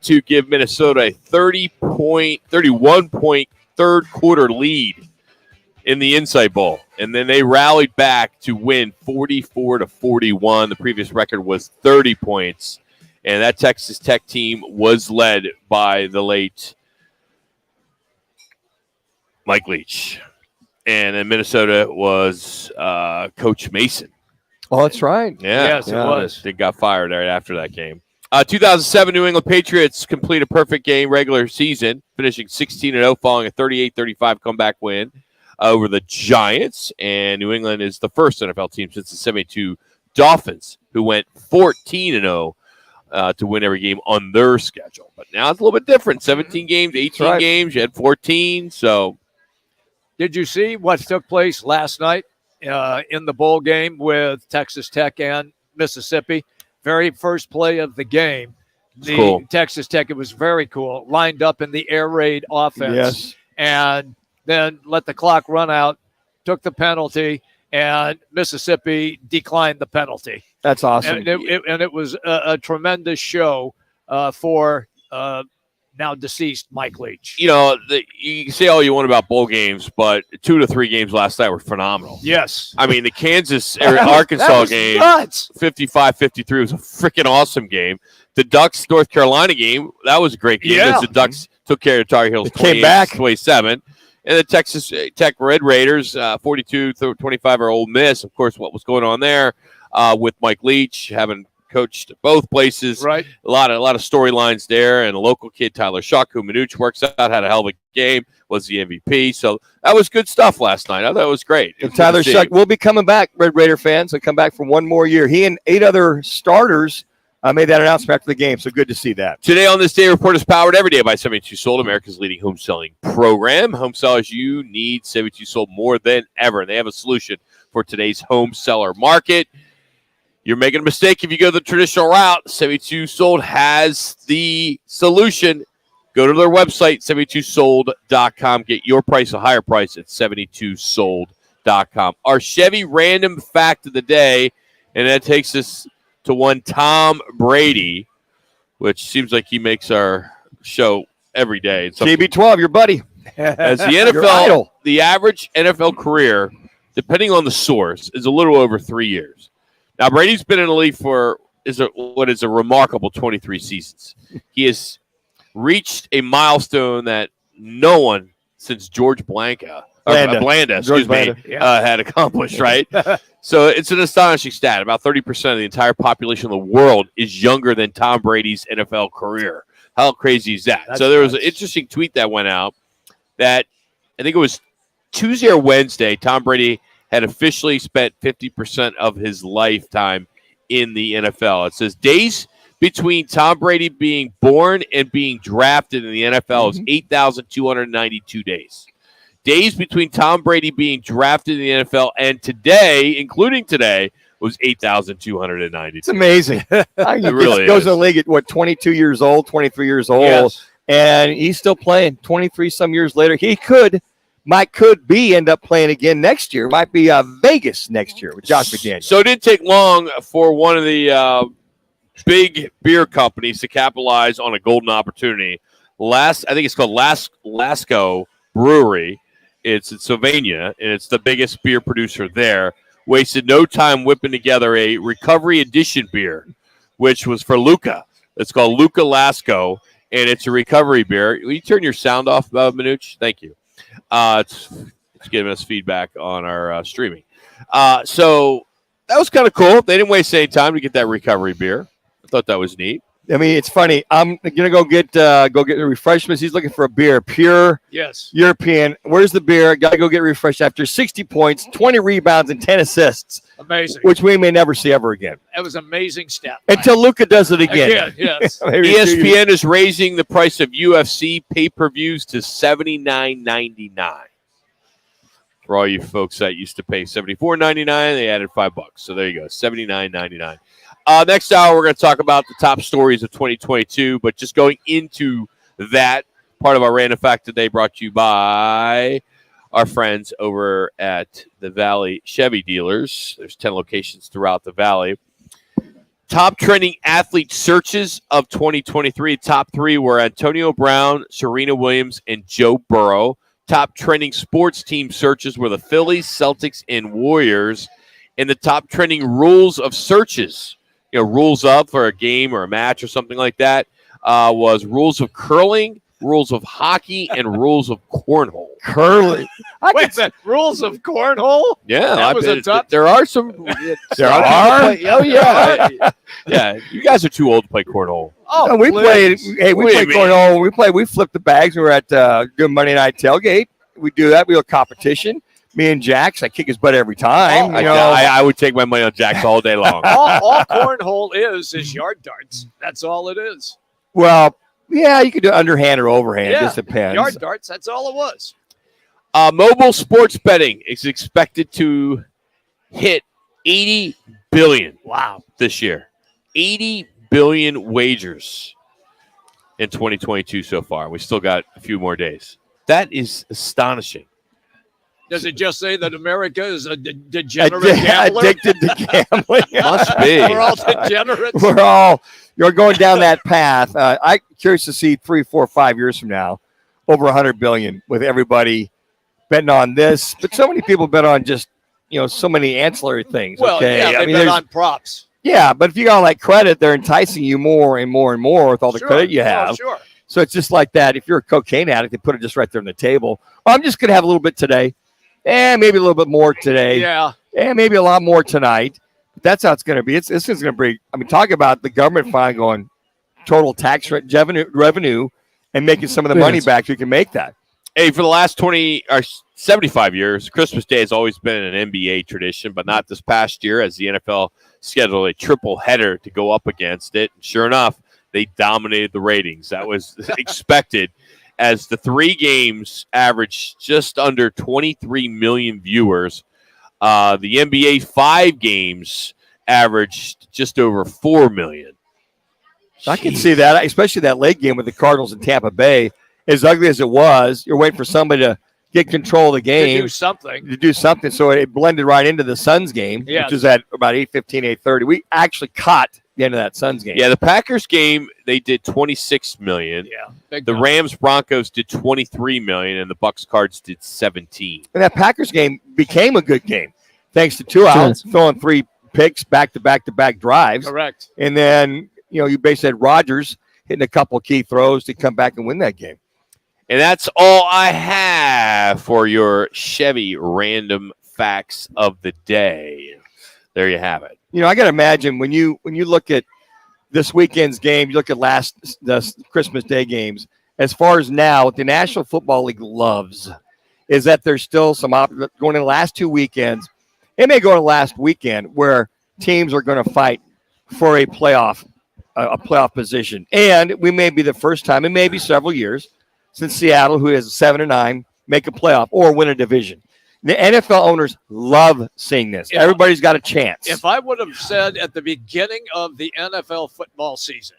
to give Minnesota a 31-point third-quarter lead in the Insight Bowl. And then they rallied back to win 44-41. The previous record was 30 points. And that Texas Tech team was led by the late Mike Leach. And then Minnesota was Coach Mason. Oh, that's right. Yeah. Yes, it was. They got fired right after that game. 2007 New England Patriots complete a perfect game regular season, finishing 16-0 following a 38-35 comeback win over the Giants. And New England is the first NFL team since the 72 Dolphins, who went 14-0 to win every game on their schedule. But now it's a little bit different. 17 games, 18 games. You had 14. So, did you see what took place last night in the bowl game with Texas Tech and Mississippi? Very first play of the game. Cool. Texas Tech, it was very cool. Lined up in the air raid offense. Yes. And then let the clock run out, took the penalty, and Mississippi declined the penalty. That's awesome. And it was a tremendous show for now deceased Mike Leach. you know, you can say all you want about bowl games, but 2 to 3 games last night were phenomenal. Yes. I mean, the Kansas-Arkansas game, nuts. 55-53 was a freaking awesome game. The Ducks-North Carolina game, that was a great game. Yeah. As the Ducks took care of Tar Heels 28-27. And the Texas Tech Red Raiders, 42-25 are Ole Miss. Of course, what was going on there with Mike Leach, having coached at both places. Right. A lot of storylines there. And a local kid, Tyler Shuck, who Manuch works out, had a hell of a game, was the MVP. So that was good stuff last night. I thought it was great. Tyler Shuck will be coming back, Red Raider fans. He'll come back for one more year. He and 8 other starters made that announcement after the game, so good to see that. Today on This Day Report is powered every day by 72 Sold, America's leading home selling program. Home sellers, you need 72 Sold more than ever, and they have a solution for today's home seller market. You're making a mistake if you go the traditional route. 72 Sold has the solution. Go to their website, 72sold.com. Get your price, a higher price at 72sold.com. Our Chevy random fact of the day, and that takes us to one Tom Brady, which seems like he makes our show every day. TB12, your buddy. As the NFL, the average NFL career, depending on the source, is a little over 3 years. Now, Brady's been in the league for what is a remarkable 23 seasons. He has reached a milestone that no one since George Blanda had accomplished, right? So it's an astonishing stat. About 30% of the entire population of the world is younger than Tom Brady's NFL career. How crazy is that? So there was an interesting tweet that went out that I think it was Tuesday or Wednesday. Tom Brady had officially spent 50% of his lifetime in the NFL. It says days between Tom Brady being born and being drafted in the NFL is 8,292 days. Days between Tom Brady being drafted in the NFL and today, including today, was 8,292. It's amazing. It really goes in the league at, 22 years old, 23 years old, yes. And he's still playing 23 some years later. He could end up playing again next year. Might be Vegas next year with Josh McDaniels. So it didn't take long for one of the big beer companies to capitalize on a golden opportunity. I think it's called Lasco Brewery. It's in Sylvania, and it's the biggest beer producer there. Wasted no time whipping together a recovery edition beer, which was for Luca. It's called Luca Lasco, and it's a recovery beer. Will you turn your sound off, Manuch? Thank you. It's giving us feedback on our streaming. So that was kind of cool. They didn't waste any time to get that recovery beer. I thought that was neat. I mean, it's funny. I'm gonna go get the refreshments. He's looking for a beer, pure, European. Where's the beer? Got to go get refreshed after 60 points, 20 rebounds, and 10 assists. Amazing. Which we may never see ever again. That was an amazing step. Until Luka does it again. Yes. ESPN is raising the price of UFC pay-per-views to $79.99. For all you folks that used to pay $74.99, they added $5. So there you go, $79.99. Next hour, we're going to talk about the top stories of 2022, but just going into that part of our random fact today brought to you by our friends over at the Valley Chevy dealers. There's 10 locations throughout the Valley. Top trending athlete searches of 2023. Top three were Antonio Brown, Serena Williams, and Joe Burrow. Top trending sports team searches were the Phillies, Celtics, and Warriors. And the top trending rules of searches, rules of for a game or a match or something like that, was rules of curling, rules of hockey, and rules of cornhole. Curling. Wait a minute. Rules of cornhole? Yeah, That was a tough. there are some. There are? Oh yeah, yeah. You guys are too old to play cornhole. Oh, No, we played. please. Hey, we played cornhole. We flipped the bags. We were at Good Monday Night Tailgate. We do that. We have a competition. Me and Jax, I kick his butt every time. I would take my money on Jax all day long. all cornhole is yard darts. That's all it is. Well, yeah, you could do underhand or overhand. It just depends. Yard darts. That's all it was. Mobile sports betting is expected to hit 80 billion. Wow. This year. 80 billion wagers in 2022 so far. We still got a few more days. That is astonishing. Does it just say that America is a degenerate gambler? Addicted to gambling? Must be. We're all degenerates. You're going down that path. I'm curious to see 3, 4, 5 years from now, over 100 billion with everybody betting on this. But so many people bet on just, so many ancillary things. Well, okay? yeah, they bet on props. Yeah, but if you got like credit, they're enticing you more and more and more with all the credit you have. Oh, sure. So it's just like that. If you're a cocaine addict, they put it just right there on the table. Well, I'm just going to have a little bit today. And maybe a little bit more today. Yeah. And maybe a lot more tonight. But that's how it's going to be. This is going to bring, talk about the government finally going total tax revenue and making some of the money back. You can make that. Hey, for the last 20 or 75 years, Christmas Day has always been an NBA tradition, but not this past year as the NFL scheduled a triple header to go up against it. And sure enough, they dominated the ratings. That was expected, as the three games averaged just under 23 million viewers. The NBA 5 games averaged just over 4 million. I can see that, especially that late game with the Cardinals in Tampa Bay. As ugly as it was, you're waiting for somebody to get control of the game. To do something. So it blended right into the Suns game, Yes. which was at about 8:15, 8:30. We actually caught the end of that Suns game. Yeah, the Packers game, they did 26 million. Yeah. The Rams Broncos did 23 million, and the Bucks Cards did 17. And that Packers game became a good game, thanks to 2 outs, throwing 3 picks back-to-back drives. Correct. And then, you basically had Rodgers hitting a couple of key throws to come back and win that game. And that's all I have for your Chevy random facts of the day. There you have it. I got to imagine when you look at this weekend's game, you look at the Christmas Day games, as far as now, what the National Football League loves is that there's still some going in the last 2 weekends. It may go to last weekend where teams are going to fight for a playoff position. And we may be the first time in maybe several years since Seattle, who is 7-9, make a playoff or win a division. The NFL owners love seeing this. Everybody's got a chance. If I would have said at the beginning of the NFL football season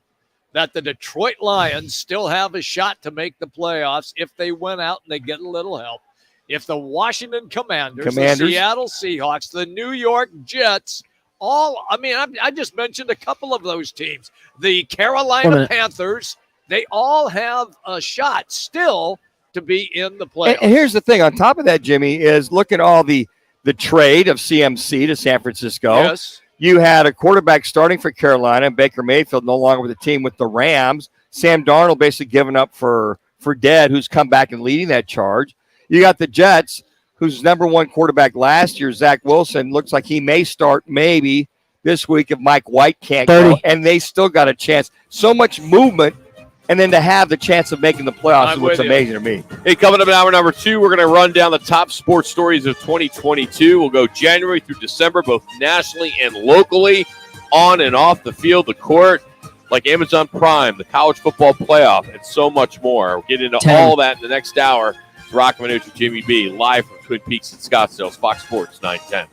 that the Detroit Lions still have a shot to make the playoffs if they went out and they get a little help, if the Washington Commanders, the Seattle Seahawks, the New York Jets, I just mentioned a couple of those teams, the Carolina Panthers, they all have a shot still to be in the playoffs. And here's the thing. On top of that, Jimmy, is look at all the trade of CMC to San Francisco. Yes. You had a quarterback starting for Carolina, Baker Mayfield no longer with the team with the Rams. Sam Darnold basically given up for dead, who's come back and leading that charge. You got the Jets, whose number one quarterback last year, Zach Wilson, looks like he may start maybe this week if Mike White can't go, and they still got a chance. So much movement. And then to have the chance of making the playoffs is what's amazing to me. Hey, coming up in hour number 2, we're going to run down the top sports stories of 2022. We'll go January through December, both nationally and locally, on and off the field, the court, like Amazon Prime, the college football playoff, and so much more. We'll get into all that in the next hour. It's Roc and Manuch with Jimmy B, live from Twin Peaks in Scottsdale, Fox Sports 910.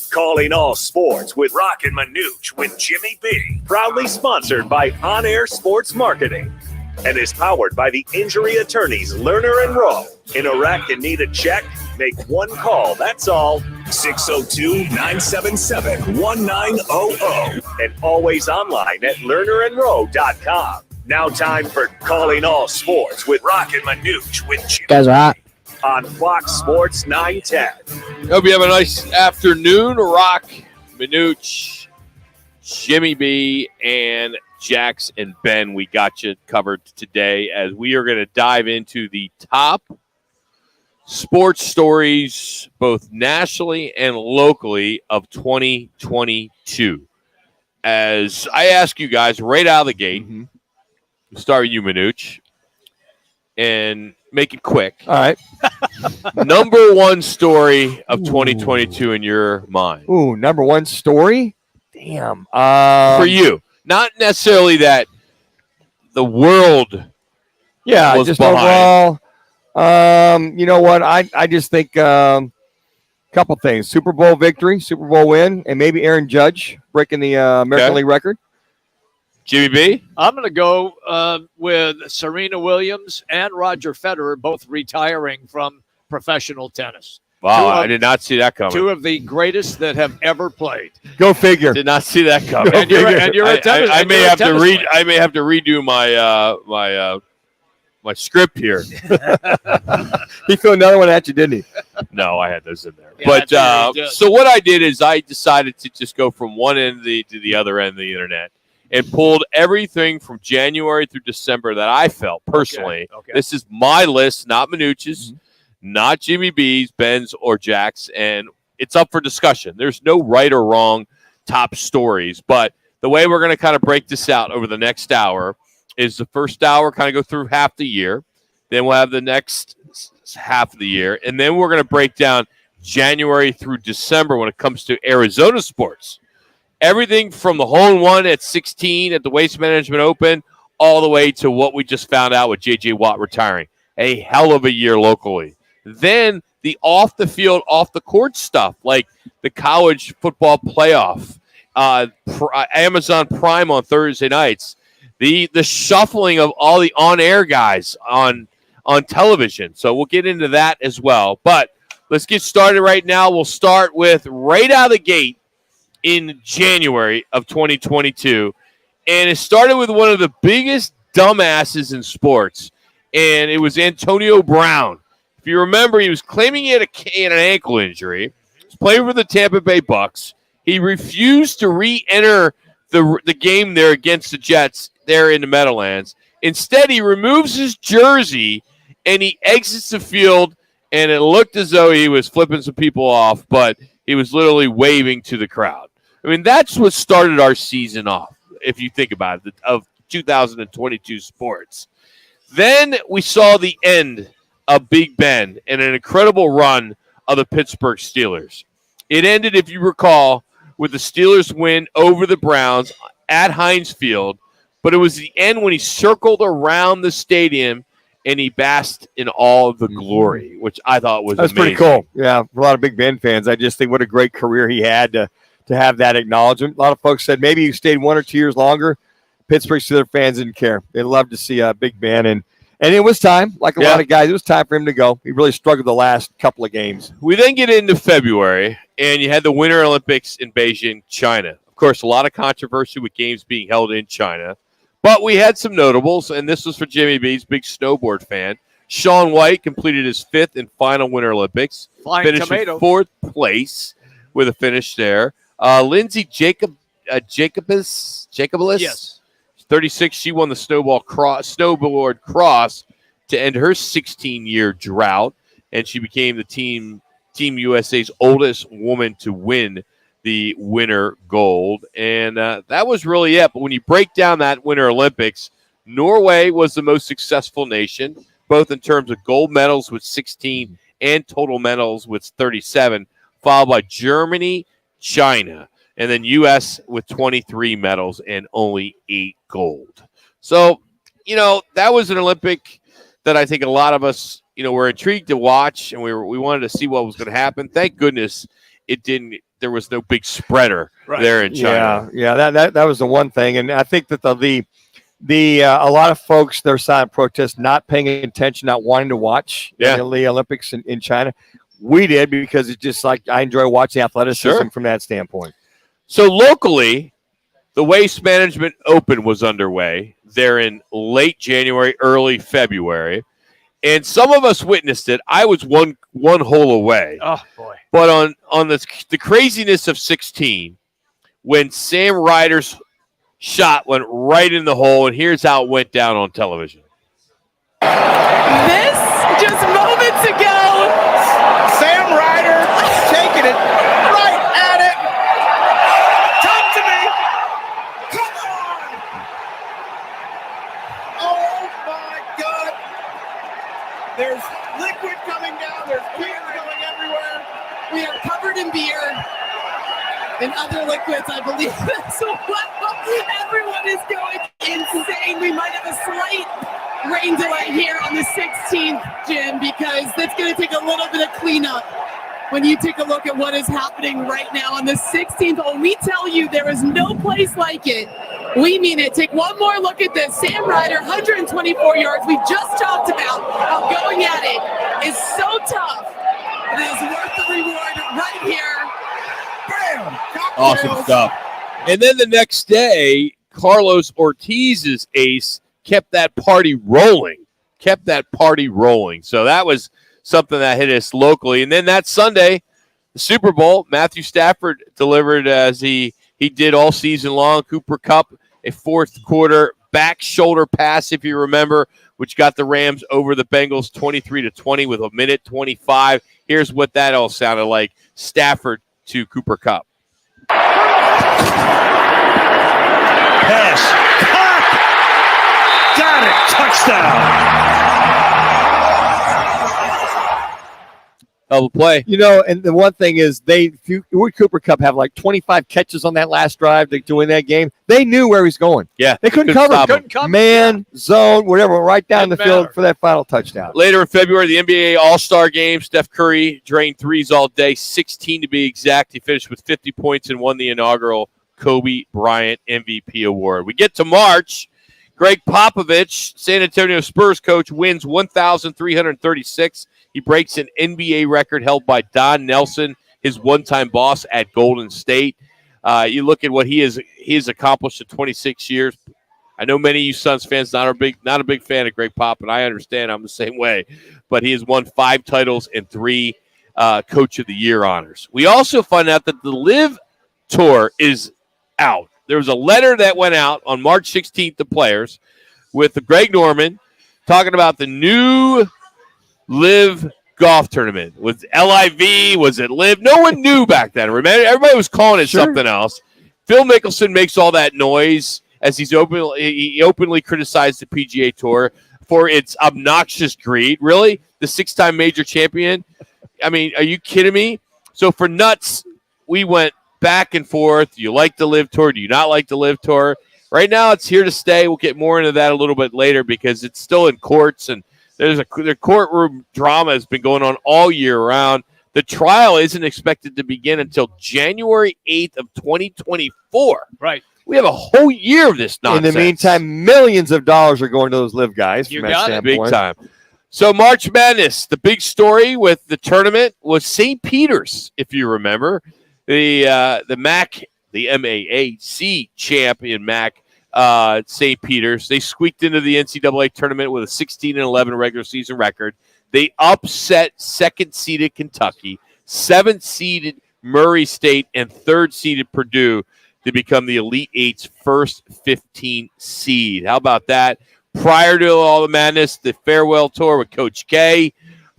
Calling all sports with Roc and Manuch with Jimmy B. Proudly sponsored by On Air Sports Marketing and is powered by the injury attorneys Lerner and Rowe. In a wreck and need a check? Make one call, that's all. 602-977-1900. And always online at lernerandrowe.com. Now time for Calling All Sports with Roc and Manuch with Jimmy Guys are hot. on Fox Sports 910. Hope you have a nice afternoon. Roc, Manuch, Jimmy B, and Jax and Ben. We got you covered today as we are going to dive into the top sports stories, both nationally and locally, of 2022. As I ask you guys right out of the gate, start with you, Manuch, and make it quick. All right. Number one story of 2022 in your mind. Ooh, number one story? Damn. For you. Not necessarily that the world Yeah, was just behind. overall. You know what? I just think a couple things. Super Bowl victory, Super Bowl win, and maybe Aaron Judge breaking the American League record. Jimmy B? I'm going to go with Serena Williams and Roger Federer both retiring from professional tennis. Wow, I did not see that coming. Two of the greatest that have ever played. Go figure. Did not see that coming. And you're a tennis. I may have to redo my my script here. He threw another one at you, didn't he? No, I had those in there. Yeah, But that's right. so what I did is I decided to just go from one end to the other end of the internet and pulled everything from January through December that I felt personally. Okay. This is my list, not Manuch's, not Jimmy B's, Ben's, or Jack's, and it's up for discussion. There's no right or wrong top stories, but the way we're going to kind of break this out over the next hour is the first hour kind of go through half the year, then we'll have the next half of the year, and then we're going to break down January through December when it comes to Arizona sports. Everything from the hole-in-one at 16 at the Waste Management Open all the way to what we just found out with J.J. Watt retiring. A hell of a year locally. Then the off-the-field, off-the-court stuff like the college football playoff, Amazon Prime on Thursday nights, the shuffling of all the on-air guys on television. So we'll get into that as well. But let's get started right now. We'll start with right out of the gate in January of 2022. And it started with one of the biggest dumbasses in sports, and it was Antonio Brown. If you remember, he was claiming he had an ankle injury. He was playing for the Tampa Bay Bucks. He refused to re-enter the game there against the Jets there in the Meadowlands. Instead, he removes his jersey, and he exits the field, and it looked as though he was flipping some people off, but he was literally waving to the crowd. I mean, that's what started our season off, if you think about it, of 2022 sports. Then we saw the end of Big Ben and an incredible run of the Pittsburgh Steelers. It ended, if you recall, with the Steelers win over the Browns at Heinz Field, but it was the end when he circled around the stadium and he basked in all of the glory, which I thought was amazing. Pretty cool. Yeah, for a lot of Big Ben fans, I just think what a great career he had to have that acknowledgement. A lot of folks said maybe he stayed 1 or 2 years longer. Pittsburgh Steelers fans didn't care. They loved to see Big Ben, and it was time. Like a lot of guys, it was time for him to go. He really struggled the last couple of games. We then get into February, and you had the Winter Olympics in Beijing, China. Of course, a lot of controversy with games being held in China. But we had some notables, and this was for Jimmy B's big snowboard fan. Shaun White completed his 5th and final Winter Olympics. Finished in 4th place with a finish there. Lindsay Jacobellis, Yes. 36. She won the snowboard cross to end her 16-year drought, and she became the Team USA's oldest woman to win the Winter Gold. And that was really it. But when you break down that Winter Olympics, Norway was the most successful nation, both in terms of gold medals with 16 and total medals with 37, followed by Germany, China, and then U.S. with 23 medals and only 8 gold. So, that was an Olympic that I think a lot of us we're intrigued to watch, and we wanted to see what was going to happen. Thank goodness it didn't. There was no big spreader there in China. Yeah. That was the one thing, and I think that the a lot of folks, their silent protest, not paying attention, not wanting to watch the Olympics in China. We did, because it's just like I enjoy watching athleticism from that standpoint. So locally, the Waste Management Open was underway there in late January, early February, and some of us witnessed it. I was one hole away. Oh boy! But on the craziness of 16, when Sam Ryder's shot went right in the hole, and here's how it went down on television. This just moments ago. Sam Ryder taking it right at it. Talk to me. Come on. Oh my God. There's liquid coming down. There's beer going everywhere. We are covered in beer and other liquids, I believe. So everyone is going insane. We might have a slight rain delay here on the 16th, Jim, because that's going to take a little bit of cleanup when you take a look at what is happening right now on the 16th hole. We tell you there is no place like it. We mean it. Take one more look at this. Sam Ryder, 124 yards. We just talked about how going at it is so tough. It is worth the reward right here. Bam. Awesome stuff. And then the next day, Carlos Ortiz's ace kept that party rolling. So that was something that hit us locally. And then that Sunday, the Super Bowl, Matthew Stafford delivered as he did all season long. Cooper Kupp, a fourth quarter back shoulder pass, if you remember, which got the Rams over the Bengals 23-20 with a minute 25. Here's what that all sounded like. Stafford to Cooper Kupp. Pass. Got it. Touchdown. Hell of a play. And the one thing is Cooper Kupp have like 25 catches on that last drive to win that game. They knew where he's going. Yeah. They couldn't cover him. Man, zone, whatever, right down the field for that final touchdown. Later in February, the NBA All-Star Game, Steph Curry drained threes all day, 16 to be exact. He finished with 50 points and won the inaugural Kobe Bryant MVP award. We get to March. Greg Popovich, San Antonio Spurs coach, wins 1,336. He breaks an NBA record held by Don Nelson, his one-time boss at Golden State. You look at what he has accomplished in 26 years. I know many of you Suns fans not a big fan of Greg Pop, and I understand I'm the same way. But he has won 5 titles and 3 Coach of the Year honors. We also find out that the Live Tour is out. There was a letter that went out on March 16th to players with Greg Norman talking about the new Live golf tournament. Was LIV? Was it Live? No one knew back then. Remember, everybody was calling it something else. Phil Mickelson makes all that noise as he openly criticized the PGA Tour for its obnoxious greed. Really? The 6-time major champion? I mean, are you kidding me? So for nuts, we went back and forth. Do you like the Live Tour? Do you not like the Live Tour? Right now, it's here to stay. We'll get more into that a little bit later because it's still in courts, and the courtroom drama has been going on all year round. The trial isn't expected to begin until January 8th of 2024. Right. We have a whole year of this nonsense. In the meantime, millions of dollars are going to those Live guys. You got it. Big time. So March Madness, the big story with the tournament was St. Peter's, if you remember. The MAC, the MAAC champion MAC, St. Peter's. They squeaked into the NCAA tournament with a 16-11 regular season record. They upset second-seeded Kentucky, 7th-seeded Murray State, and 3rd-seeded Purdue to become the Elite Eight's first 15 seed. How about that? Prior to all the madness, the farewell tour with Coach K,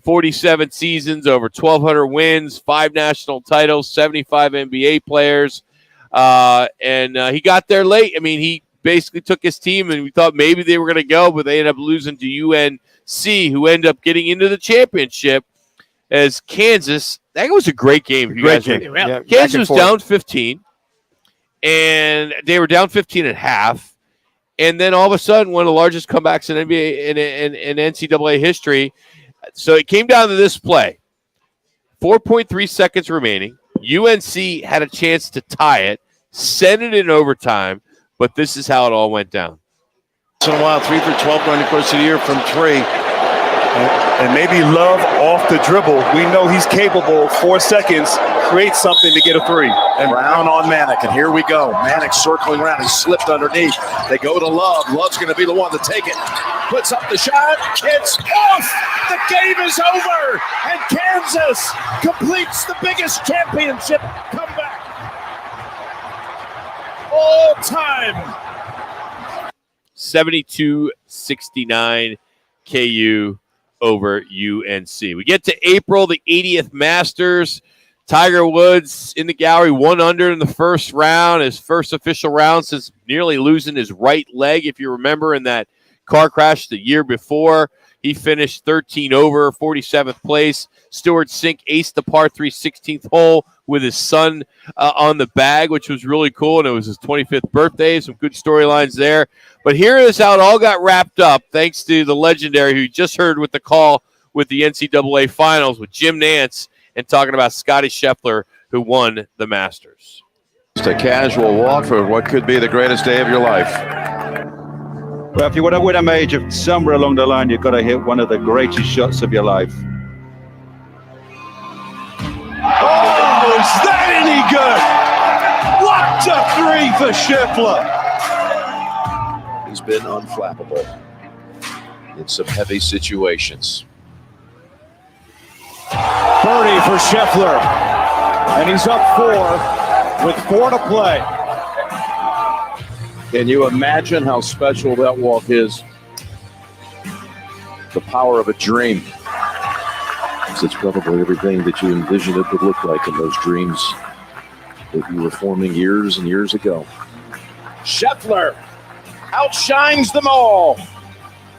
47 seasons, over 1,200 wins, 5 national titles, 75 NBA players. And he got there late. I mean, he basically took his team, and we thought maybe they were going to go, but they ended up losing to UNC, who ended up getting into the championship as Kansas. That was a great game. Great game. Yeah. Kansas was down 15, and they were down 15 at half. And then all of a sudden, one of the largest comebacks in NBA in NCAA history, So it came down to this play. 4.3 seconds remaining. UNC had a chance to tie it, send it in overtime, but this is how it all went down. Once in a while, 3 for 12 during the course of the year from 3. And maybe Love off the dribble. We know he's capable. 4 seconds, create something to get a 3. And Brown on Manuch, and here we go. Manuch circling around. He slipped underneath. They go to Love. Love's going to be the one to take it. Puts up the shot. It's off. The game is over. And Kansas completes the biggest championship comeback all time. 72-69 KU over UNC. We get to April, the 80th Masters. Tiger Woods in the gallery, 1 under in the first round, his first official round since nearly losing his right leg, if you remember, in that car crash the year before. He finished 13 over, 47th place. Stewart Cink aced the par 3 16th hole with his son on the bag, which was really cool, and it was his 25th birthday. Some good storylines there. But here is how it all got wrapped up, thanks to the legendary who you just heard with the call with the NCAA Finals with Jim Nantz and talking about Scottie Scheffler, who won the Masters. Just a casual walk for what could be the greatest day of your life. Well, if you want to win a major, somewhere along the line, you've got to hit one of the greatest shots of your life. Oh, is that any good? What a 3 for Scheffler. He's been unflappable in some heavy situations. Birdie for Scheffler. And he's up 4 with 4 to play. Can you imagine how special that walk is? The power of a dream. It's probably everything that you envisioned it would look like in those dreams that you were forming years and years ago. Scheffler outshines them all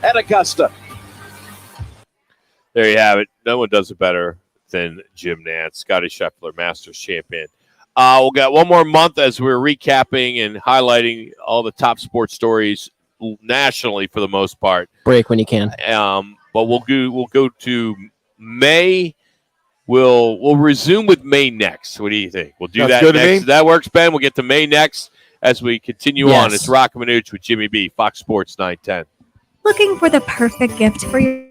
at Augusta. There you have it. No one does it better than Jim Nantz, Scottie Scheffler, Masters champion. We'll got one more month as we're recapping and highlighting all the top sports stories nationally for the most part. Break when you can. But we'll go to May. We'll resume with May next. What do you think? We'll do That's that good to next. me. That works, Ben. We'll get to May next as we continue Yes. on. It's Roc and Manuch with Jimmy B, Fox Sports 910. Looking for the perfect gift for your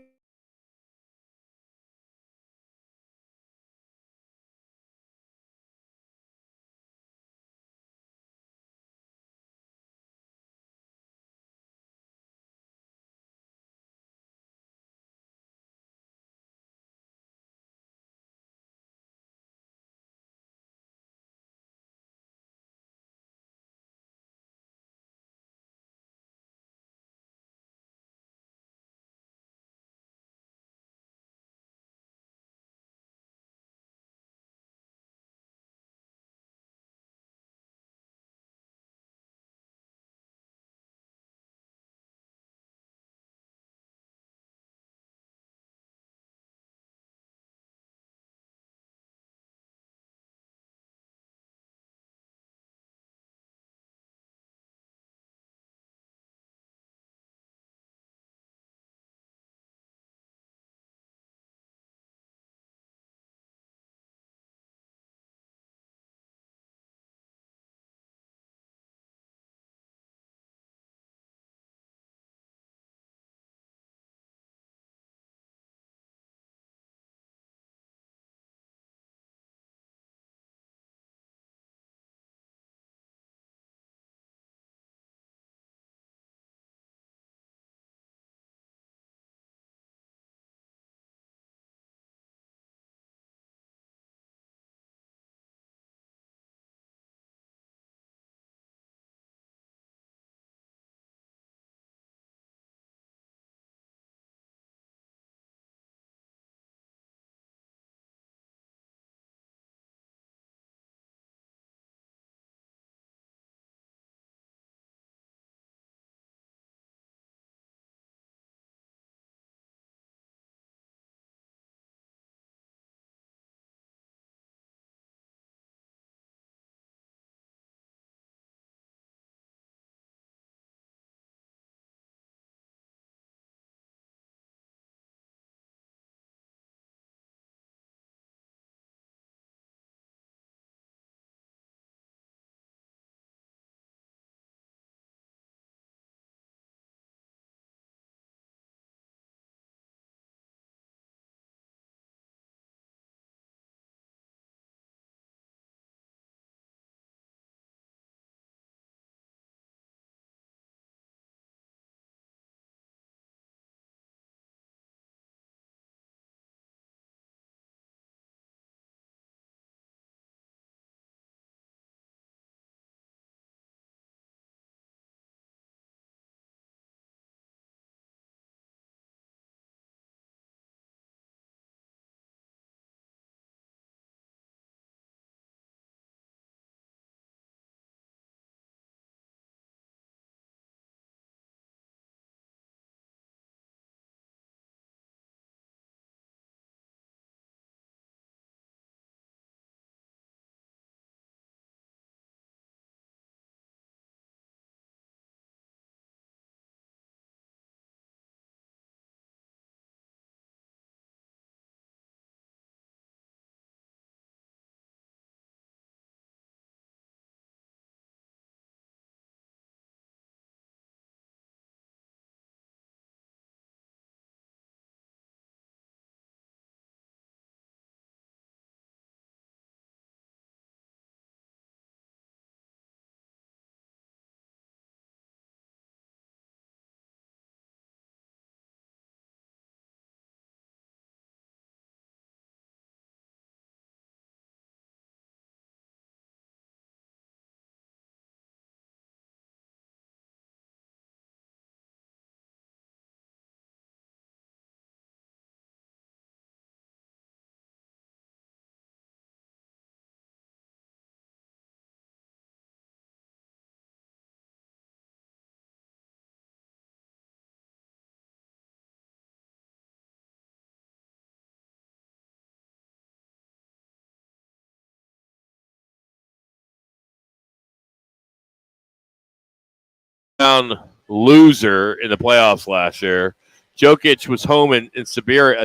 round loser in the playoffs last year. Jokic was home in Siberia,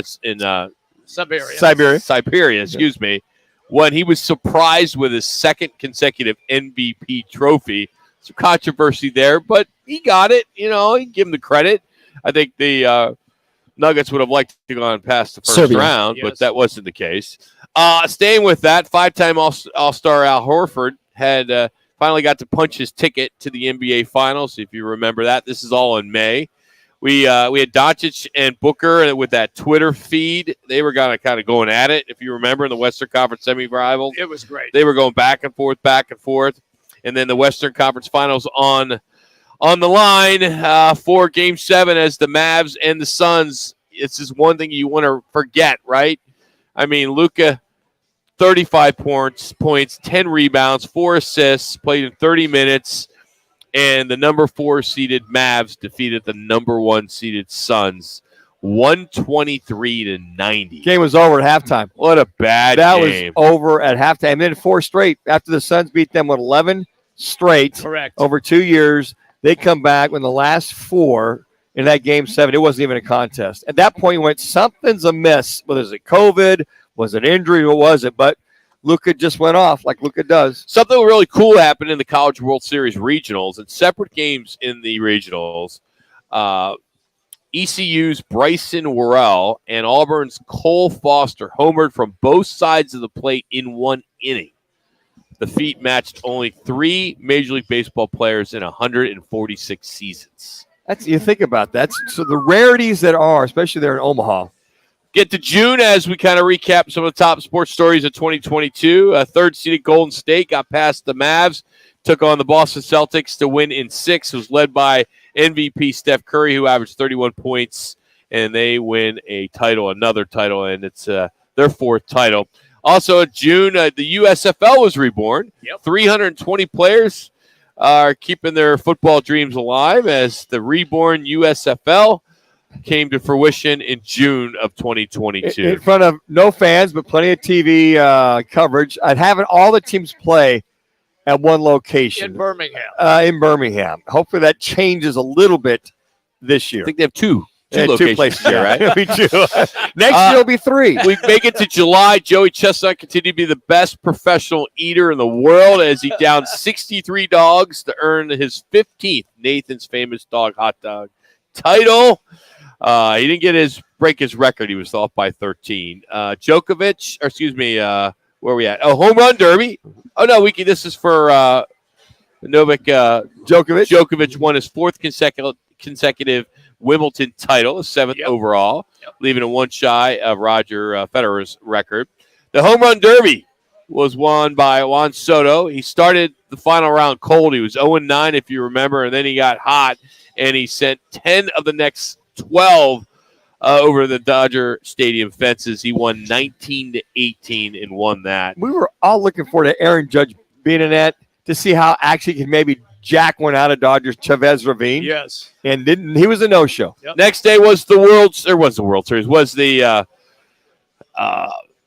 excuse me, when he was surprised with his second consecutive MVP trophy. Some controversy there, but he got it. You know, you give him the credit. I think the Nuggets would have liked to go on past the first round, but that wasn't the case. Staying with that, 5-time All-Star Al Horford had finally got to punch his ticket to the NBA Finals, if you remember that. This is all in May. We had Doncic and Booker with that Twitter feed. They were kind of going at it, if you remember, in the Western Conference semi-finals. It was great. They were going back and forth. And then the Western Conference Finals on the line for Game 7 as the Mavs and the Suns. It's just one thing you want to forget, right? I mean, Luka, 35 points, 10 rebounds, 4 assists, played in 30 minutes, and the number 4 seeded Mavs defeated the number 1 seeded Suns 123-90. Game was over at halftime. What a bad game. That was over at halftime. And then 4 straight after the Suns beat them with 11 straight. Correct. Over 2 years. They come back when the last 4 in that Game 7, it wasn't even a contest. At that point, you went, something's amiss. Was it COVID? Was it injury? What was it? But Luka just went off like Luka does. Something really cool happened in the College World Series regionals. In separate games in the regionals, ECU's Bryson Worrell and Auburn's Cole Foster homered from both sides of the plate in 1 inning. The feat matched only 3 Major League Baseball players in 146 seasons. You think about that. So the rarities that are, especially there in Omaha. Get to June as we kind of recap some of the top sports stories of 2022. Third-seeded Golden State got past the Mavs, took on the Boston Celtics to win in 6. It was led by MVP Steph Curry, who averaged 31 points, and they win another title, and it's their 4th title. Also in June, the USFL was reborn. 320 players are keeping their football dreams alive as the reborn USFL came to fruition in June of 2022. In front of no fans, but plenty of TV coverage. I'd have all the teams play at one location. In Birmingham. Hopefully that changes a little bit this year. I think they have two two places here, right? We do. Next year will be 3. We make it to July. Joey Chestnut continued to be the best professional eater in the world as he downed 63 dogs to earn his 15th Nathan's Famous Dog Hot Dog title. He didn't break his record. He was off by 13. Where are we at? Oh, home run derby. Oh no, this is for Novak Djokovic. Djokovic won his 4th consecutive Wimbledon title, 7th overall, leaving him 1 shy of Roger Federer's record. The home run derby was won by Juan Soto. He started the final round cold. He was 0-9, if you remember, and then he got hot, and he sent 10 of the next 12 over the Dodger Stadium fences. He won 19-18 and won that. We were all looking forward to Aaron Judge being in that to see how actually he could maybe jack one out of Dodgers Chavez Ravine. Yes. And he was a no-show. Yep. Next day was the World Series, was the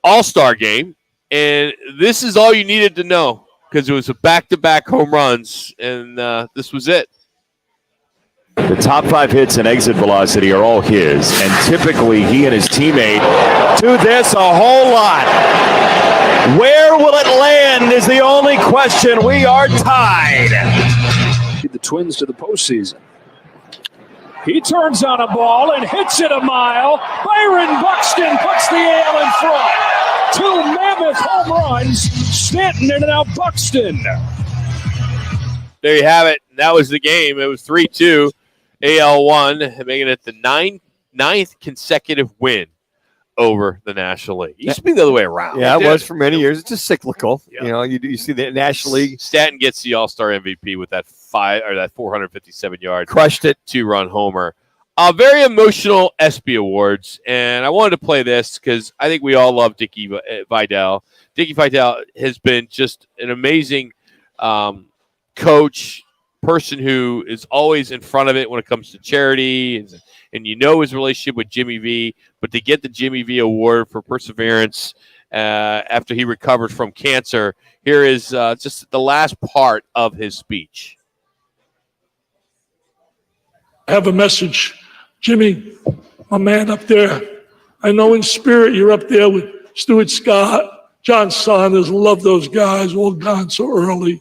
All-Star game. And this is all you needed to know because it was a back-to-back home runs, and this was it. The top 5 hits and exit velocity are all his, and typically he and his teammate do this a whole lot. Where will it land is the only question. We are tied. The Twins to the postseason. He turns on a ball and hits it a mile. Byron Buxton puts the AL in front. 2 mammoth home runs. Stanton and now Buxton. There you have it. That was the game. It was 3-2. AL won, making it the 9th consecutive win over the National League. It used to be the other way around. Yeah, it was for many years. It's just cyclical. Yep. You know, you see the National League. Stanton gets the All-Star MVP with that 457-yard crushed it 2-run homer. Very emotional ESPY Awards, and I wanted to play this because I think we all love Dickie Vidal. Dickie Vidal has been just an amazing coach, person who is always in front of it when it comes to charity, and his relationship with Jimmy V. But to get the Jimmy V Award for perseverance after he recovered from cancer, here is just the last part of his speech. I have a message. Jimmy, my man up there, I know in spirit you're up there with Stuart Scott, John Saunders, love those guys, all gone so early.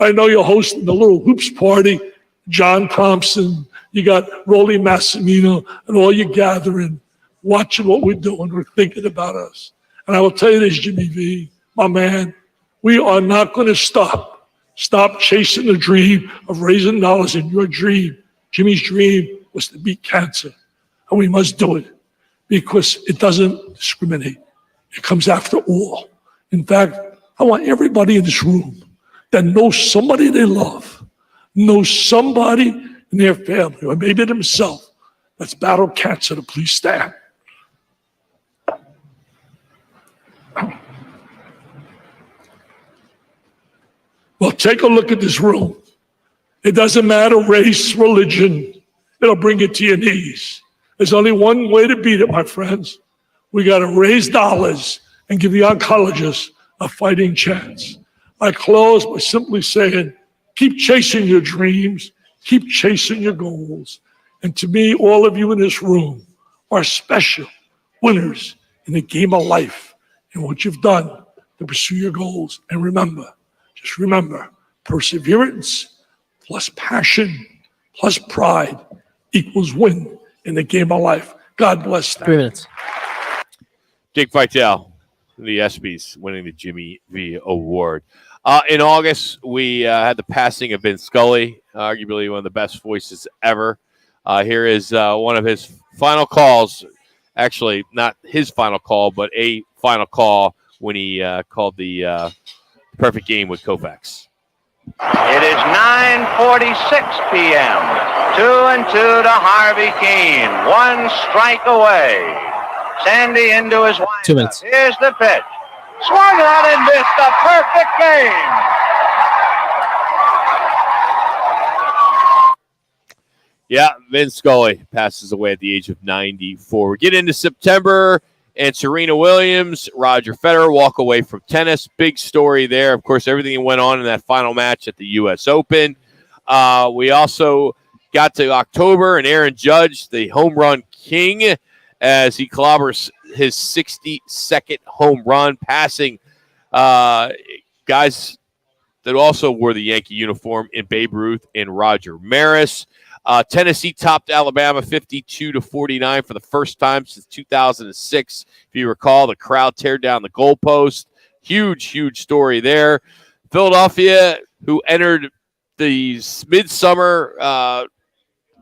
I know you're hosting the little hoops party, John Thompson, you got Rolly Massimino, and all you gathering, watching what we're doing, we're thinking about us. And I will tell you this, Jimmy V, my man, we are not going to stop. Stop chasing the dream of raising dollars in your dream. Jimmy's dream was to beat cancer. And we must do it because it doesn't discriminate. It comes after all. In fact, I want everybody in this room that knows somebody they love, knows somebody in their family, or maybe themselves, that's battled cancer to please stand. Well, take a look at this room. It doesn't matter race, religion. It'll bring you to your knees. There's only one way to beat it, my friends. We got to raise dollars and give the oncologists a fighting chance. I close by simply saying, keep chasing your dreams, keep chasing your goals. And to me, all of you in this room are special winners in the game of life and what you've done to pursue your goals. And remember, just remember, perseverance plus passion plus pride equals win in the game of life. God bless them. 3 minutes. Jake Vitale, the ESPYs, winning the Jimmy V Award. In August, we had the passing of Vin Scully, arguably one of the best voices ever. Here is one of his final calls. Actually, not his final call, but a final call when he called the perfect game with Koufax. It is 9:46 p.m. 2-2 to Harvey Keene. 1 strike away. Sandy into his windup. 2 minutes. Here's the pitch. Swung on and missed a perfect game. Yeah, Vin Scully passes away at the age of 94. We get into September, and Serena Williams, Roger Federer walk away from tennis. Big story there. Of course, everything that went on in that final match at the U.S. Open. We also got to October, and Aaron Judge, the home run king, as he clobbers his 62nd home run, passing guys that also wore the Yankee uniform in Babe Ruth and Roger Maris. Tennessee topped Alabama 52-49 for the first time since 2006. If you recall, the crowd teared down the goalpost. Huge story there. Philadelphia, who entered the midsummer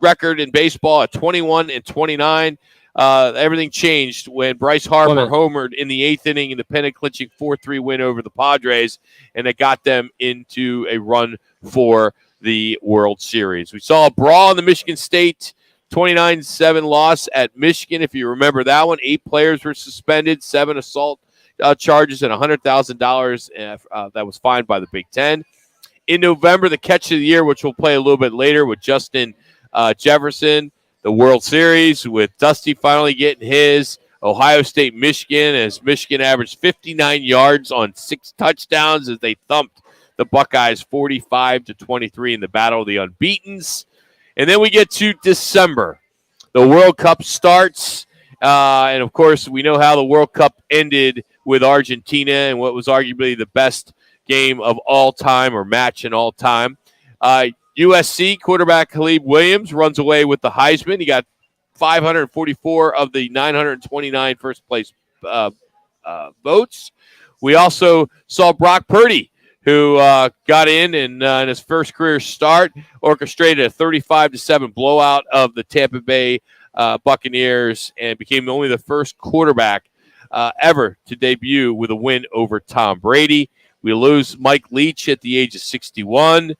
record in baseball at 21-29. Everything changed when Bryce Harper homered in the 8th inning in the pennant-clinching 4-3 win over the Padres, and it got them into a run for the World Series. We saw a brawl in the Michigan State 29-7 loss at Michigan. If you remember that one, 8 players were suspended, 7 assault charges, and $100,000 that was fined by the Big Ten. In November, the catch of the year, which we'll play a little bit later with Justin Jefferson, the World Series with Dusty finally getting his. Ohio State, Michigan, as Michigan averaged 59 yards on 6 touchdowns as they thumped the Buckeyes 45-23 in the Battle of the Unbeatens. And then we get to December. The World Cup starts. And, of course, we know how the World Cup ended with Argentina and what was arguably the best game of all time or match in all time. USC quarterback Caleb Williams runs away with the Heisman. He got 544 of the 929 first-place votes. We also saw Brock Purdy, who got in his first career start, orchestrated a 35-7 blowout of the Tampa Bay Buccaneers and became only the first quarterback ever to debut with a win over Tom Brady. We lose Mike Leach at the age of 61.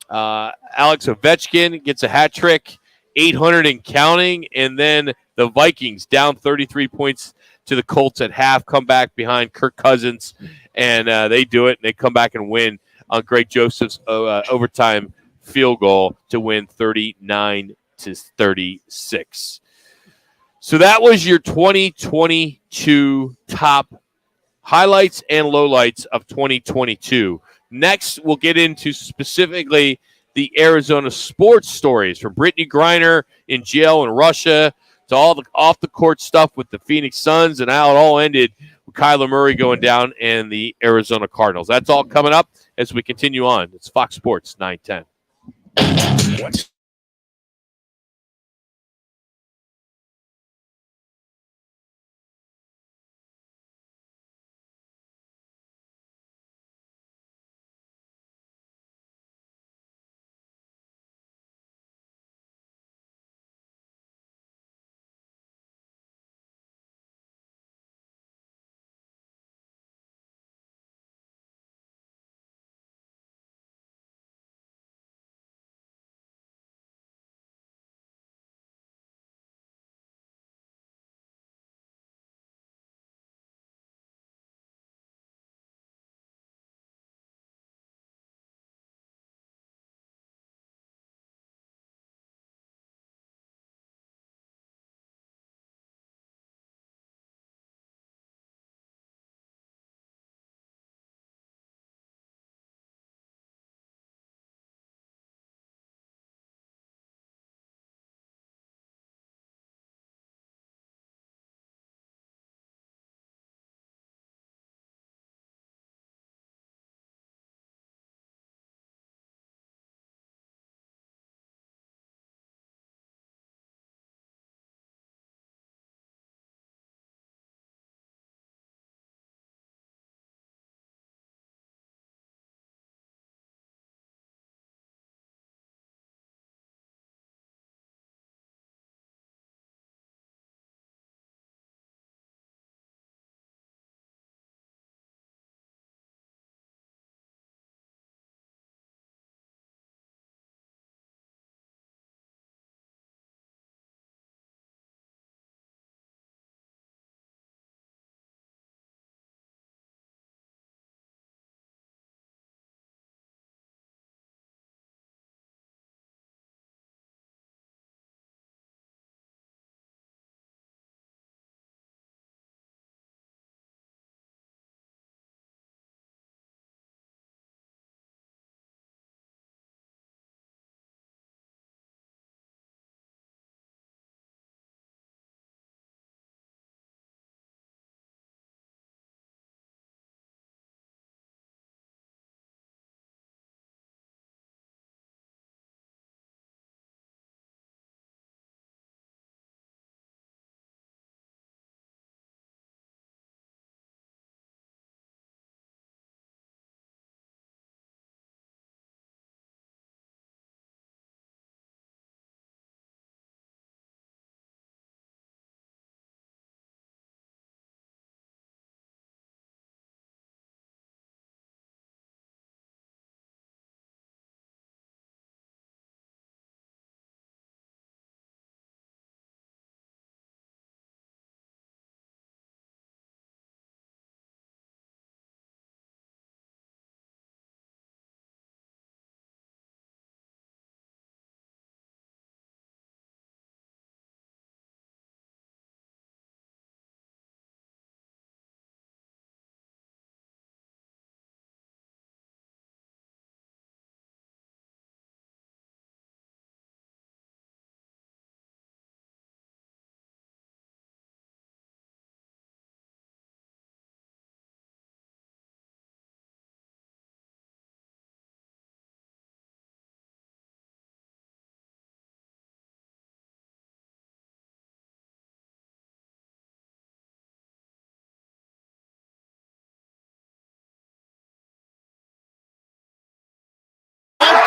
Alex Ovechkin gets a hat trick, 800 and counting, and then the Vikings down 33 points to the Colts at half, come back behind Kirk Cousins, and they do it, and they come back and win on Greg Joseph's overtime field goal to win 39-36. So that was your 2022 top highlights and lowlights of 2022. Next, we'll get into specifically the Arizona sports stories, from Brittany Griner in jail in Russia to all the off-the-court stuff with the Phoenix Suns and how it all ended with Kyler Murray going down and the Arizona Cardinals. That's all coming up as we continue on. It's Fox Sports 910.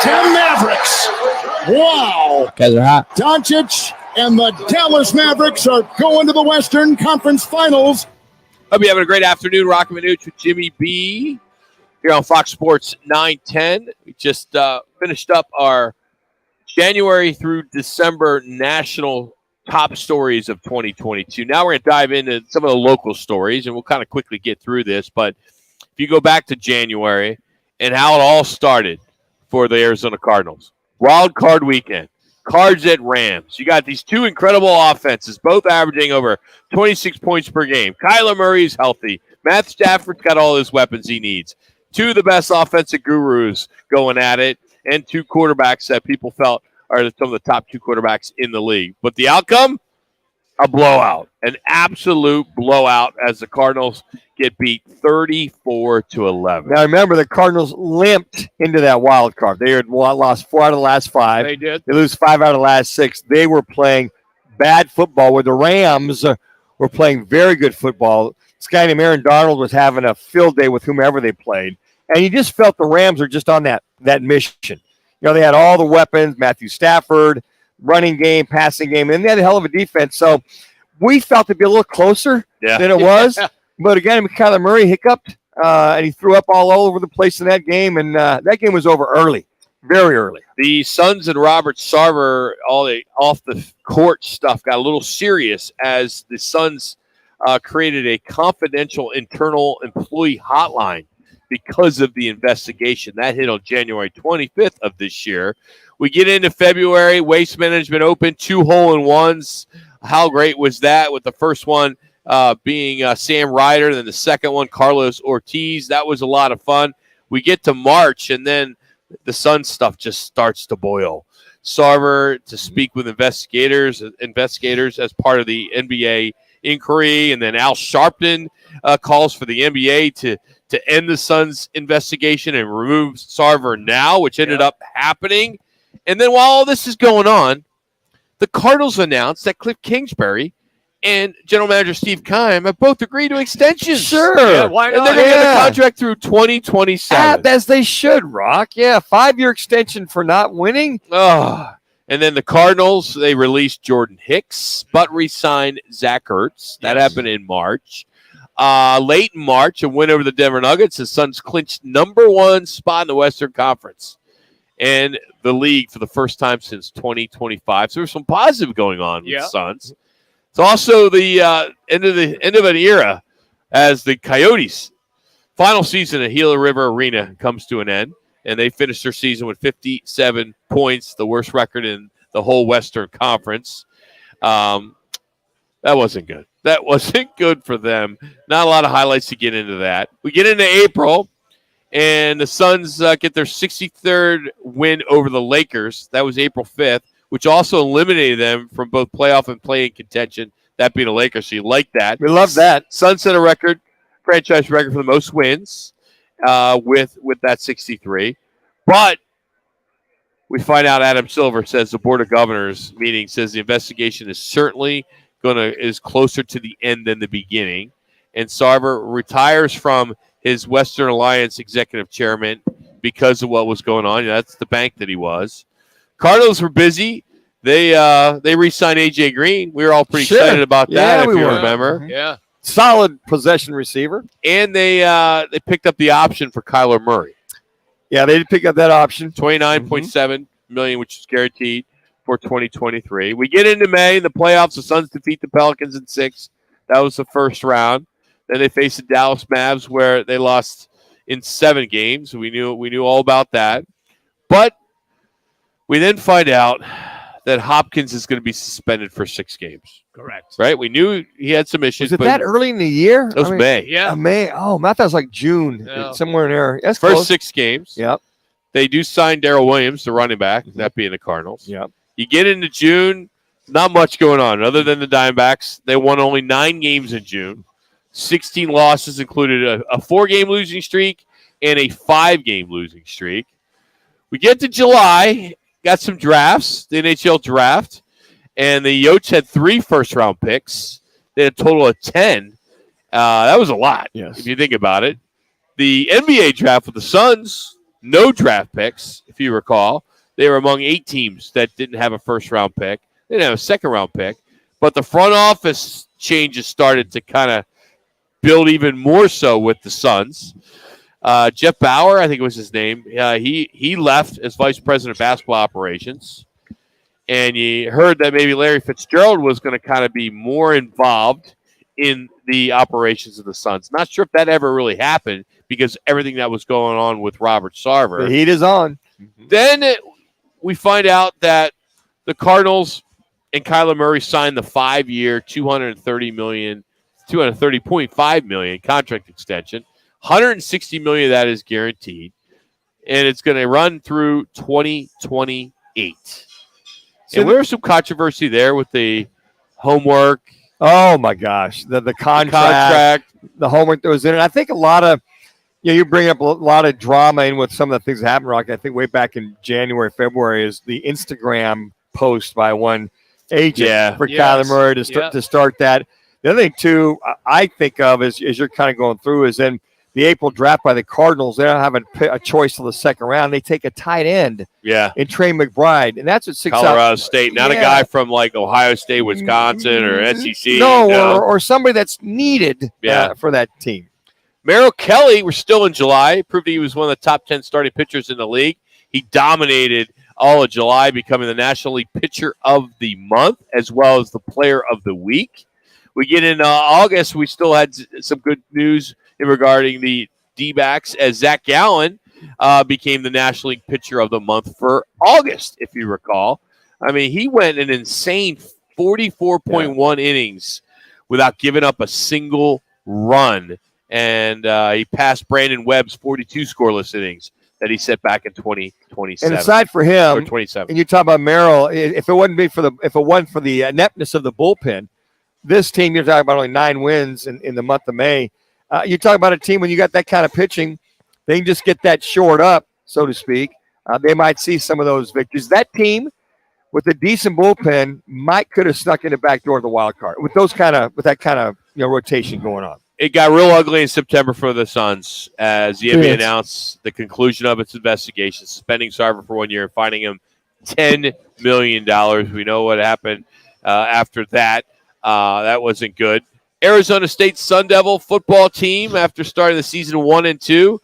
Mavericks. Wow. Guys are hot. Doncic and the Dallas Mavericks are going to the Western Conference Finals. Hope you're having a great afternoon. Roc and Manuch with Jimmy B here on Fox Sports 910. We just finished up our January through December national top stories of 2022. Now we're going to dive into some of the local stories, and we'll kind of quickly get through this. But if you go back to January and how it all started for the Arizona Cardinals, wild card weekend, Cards at Rams. You got these two incredible offenses, both averaging over 26 points per game. Kyler Murray's healthy. Matt Stafford's got all his weapons he needs. Two of the best offensive gurus going at it. and two quarterbacks that people felt are some of the top two quarterbacks in the league. But the outcome, a blowout, an absolute blowout as the Cardinals get beat 34-11. Now remember, the Cardinals limped into that wild card. They had lost 4 out of the last 5. They did. They lose 5 out of the last 6. They were playing bad football, where the Rams were playing very good football. This guy named Aaron Donald was having a field day with whomever they played. And you just felt the Rams were just on that mission. They had all the weapons, Matthew Stafford, running game, passing game, and they had a hell of a defense. So we felt to be a little closer than it was. But again, Kyler Murray hiccuped, and he threw up all over the place in that game, and that game was over early, very early. The Suns and Robert Sarver, all the off-the-court stuff got a little serious as the Suns created a confidential internal employee hotline because of the investigation. That hit on January 25th of this year. We get into February, Waste Management Open, 2 hole-in-ones. How great was that, with the first one being Sam Ryder, then the second one, Carlos Ortiz. That was a lot of fun. We get to March, and then the Sun stuff just starts to boil. Sarver to speak with investigators as part of the NBA inquiry, and then Al Sharpton calls for the NBA to end the Suns investigation and remove Sarver now, which ended up happening. And then while all this is going on, the Cardinals announced that Cliff Kingsbury and General Manager Steve Keim have both agreed to extensions. Sure. Yeah, why not? And they're going to get the contract through 2027. As they should, Rock. Yeah, 5-year extension for not winning. Oh. And then the Cardinals, they released Jordan Hicks, but re-signed Zach Ertz. That happened in March. Late in March, a win over the Denver Nuggets. The Suns clinched #1 spot in the Western Conference and the league for the first time since 2025. So there's some positive going on with the Suns. It's also the end of an era as the Coyotes' final season at Gila River Arena comes to an end, and they finished their season with 57 points, the worst record in the whole Western Conference. That wasn't good. That wasn't good for them. Not a lot of highlights to get into that. We get into April, and the Suns get their 63rd win over the Lakers. That was April 5th, which also eliminated them from both playoff and play-in contention, that being the Lakers. So you like that. We love that. Suns set a franchise record for the most wins with that 63. But we find out Adam Silver says the Board of Governors meeting says the investigation is certainly is closer to the end than the beginning. And Sarver retires from his Western Alliance executive chairman because of what was going on. That's the bank that he was. Cardinals were busy. They re-signed A.J. Green. We were all pretty excited about that, if you remember. Yeah. Solid possession receiver. And they picked up the option for Kyler Murray. Yeah, they did pick up that option. $29.7 million, which is guaranteed for 2023. We get into May, the playoffs. The Suns defeat the Pelicans in 6. That was the first round. Then they faced the Dallas Mavs, where they lost in 7 games. We knew all about that. But we then find out that Hopkins is going to be suspended for 6 games. Correct. Right? We knew he had some issues. Was it that early in the year? It was May. Yeah. May. Oh, I thought it was like June, somewhere in there. That's first close. 6 games. Yep. They do sign Darrell Williams, the running back, that being the Cardinals. Yep. You get into June, not much going on other than the Diamondbacks. They won only 9 games in June. 16 losses, included a 4-game losing streak and a 5-game losing streak. We get to July, got some drafts, the NHL draft, and the Yotes had 3 first-round picks. They had a total of 10. That was a lot, if you think about it. The NBA draft with the Suns, no draft picks, if you recall. They were among 8 teams that didn't have a first-round pick. They didn't have a second-round pick. But the front office changes started to kind of build even more so with the Suns. Jeff Bauer, I think was his name, he left as vice president of basketball operations. And you heard that maybe Larry Fitzgerald was going to kind of be more involved in the operations of the Suns. Not sure if that ever really happened because everything that was going on with Robert Sarver. The heat is on. Then we find out that the Cardinals and Kyler Murray signed the 5-year, $230.5 million contract extension. $160 million of that is guaranteed. and it's going to run through 2028. So and there was some controversy there with the homework. Oh my gosh, the contract, the homework that was in it. I think a lot of, you bring up a lot of drama in with some of the things that happened, Rock. I think way back in January, February is the Instagram post by one agent for Kyler Murray to start that. The other thing too, I think of as you're kind of going through is in the April draft by the Cardinals. They don't have a choice till the second round. They take a tight end. In Trey McBride, and that's at Colorado State, not a guy from like Ohio State, Wisconsin, or SEC. Or somebody that's needed for that team. Merrill Kelly, we're still in July, proved he was one of the top 10 starting pitchers in the league. He dominated all of July, becoming the National League Pitcher of the Month, as well as the Player of the Week. We get in August, we still had some good news regarding the D-backs, as Zach Gallen became the National League Pitcher of the Month for August, if you recall. I mean, he went an insane 44.1 innings without giving up a single run. And he passed Brandon Webb's 42 scoreless innings that he set back in 2027. And aside for him, or 27. And you talk about Merrill, if it wasn't for the ineptness of the bullpen, this team, you're talking about only 9 wins in the month of May. You talk about a team when you got that kind of pitching, they can just get that shored up, so to speak. They might see some of those victories. That team with a decent bullpen could have snuck in the back door of the wild card with that kind of rotation going on. It got real ugly in September for the Suns as the NBA announced the conclusion of its investigation, suspending Sarver for 1 year and fining him $10 million. We know what happened after that. That wasn't good. Arizona State Sun Devil football team, after starting the season 1-2,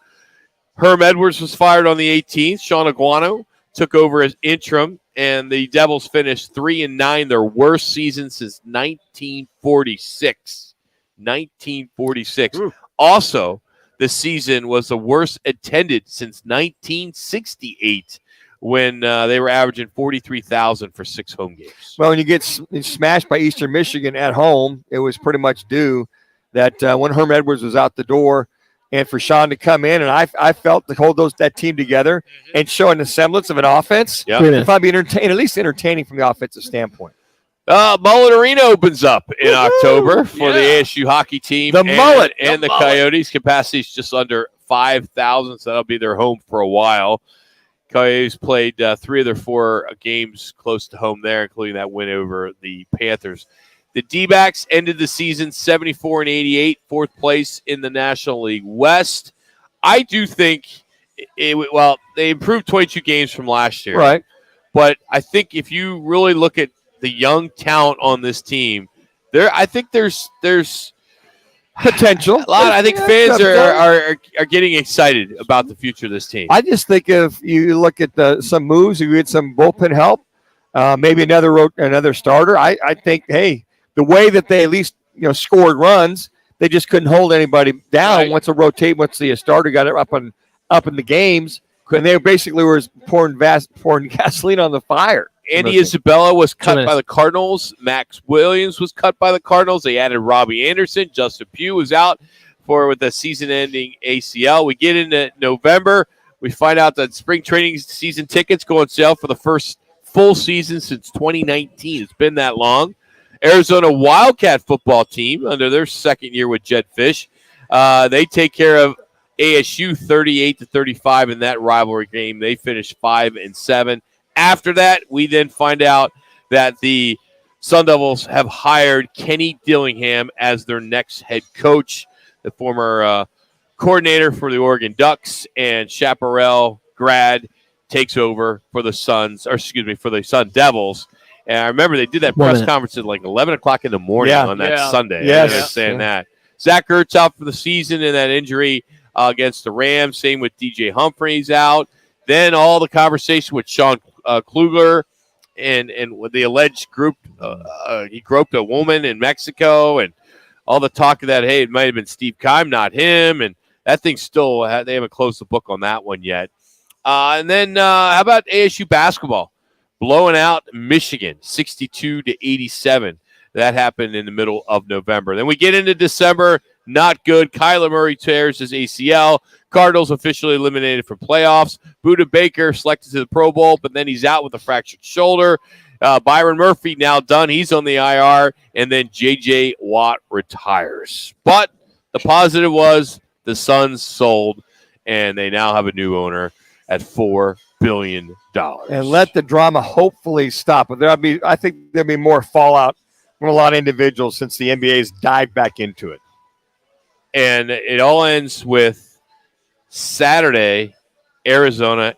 Herm Edwards was fired on the 18th. Sean Aguano took over as interim, and the Devils finished 3-9, their worst season since 1946. 1946. Ooh. Also, the season was the worst attended since 1968, when they were averaging 43,000 for 6 home games. Well, when you get smashed by Eastern Michigan at home, it was pretty much due that when Herm Edwards was out the door, and for Sean to come in, and I felt to hold that team together and showing the semblance of an offense, probably at least entertaining from the offensive standpoint. Mullet Arena opens up in October for the ASU hockey team. The Mullet and the Coyotes. Capacity is just under 5,000, so that'll be their home for a while. Coyotes played 3 of their 4 games close to home there, including that win over the Panthers. The D-backs ended the season 74-88, 4th place in the National League West. I do think, they improved 22 games from last year. Right. But I think if you really look at the young talent on this team, I think there's potential. I think fans are getting excited about the future of this team. I just think if you look at some moves, you get some bullpen help, maybe another starter. I think, hey, the way that they at least scored runs, they just couldn't hold anybody down once the starter got up in the games, and they basically were pouring gasoline on the fire. Andy Isabella was cut by the Cardinals. Max Williams was cut by the Cardinals. They added Robbie Anderson. Justin Pugh was out with a season-ending ACL. We get into November. We find out that spring training season tickets go on sale for the first full season since 2019. It's been that long. Arizona Wildcat football team, under their second year with Jed Fish, they take care of ASU 38-35 in that rivalry game. They finished 5-7. After that, we then find out that the Sun Devils have hired Kenny Dillingham as their next head coach, the former coordinator for the Oregon Ducks, and Chaparral grad takes over for the Sun Devils. And I remember they did that press conference at like 11 o'clock in the morning on that Sunday. Yes. I understand that. Zach Ertz out for the season in that injury against the Rams. Same with DJ Humphreys out. Then all the conversation with Sean Klugler and with the alleged he groped a woman in Mexico, and all the talk of that, hey, it might have been Steve Keim, not him, and that thing still, they haven't closed the book on that one yet. And then how about ASU basketball? Blowing out Michigan 62-87. That happened in the middle of November. Then we get into December. not good. Kyler Murray tears his ACL. Cardinals officially eliminated from playoffs. Budda Baker selected to the Pro Bowl, but then he's out with a fractured shoulder. Byron Murphy now done. He's on the IR. And then J.J. Watt retires. But the positive was the Suns sold, and they now have a new owner at $4 billion. And let the drama hopefully stop. But I think there'll be more fallout from a lot of individuals since the NBA's dived back into it. And it all ends with Saturday, Arizona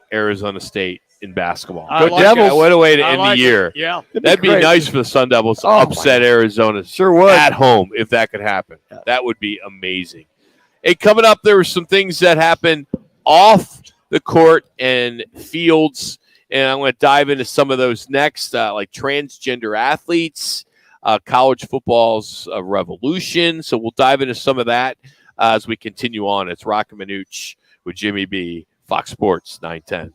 State in basketball. Go Devils. What a way to end the year. Yeah. That'd be nice for the Sun Devils to upset Arizona at home if that could happen. Yeah. That would be amazing. Hey, coming up, there were some things that happened off the court and fields, and I'm going to dive into some of those next, like transgender athletes, college football's revolution. So we'll dive into some of that as we continue on. It's Roc and Manuch with Jimmy B, Fox Sports 910.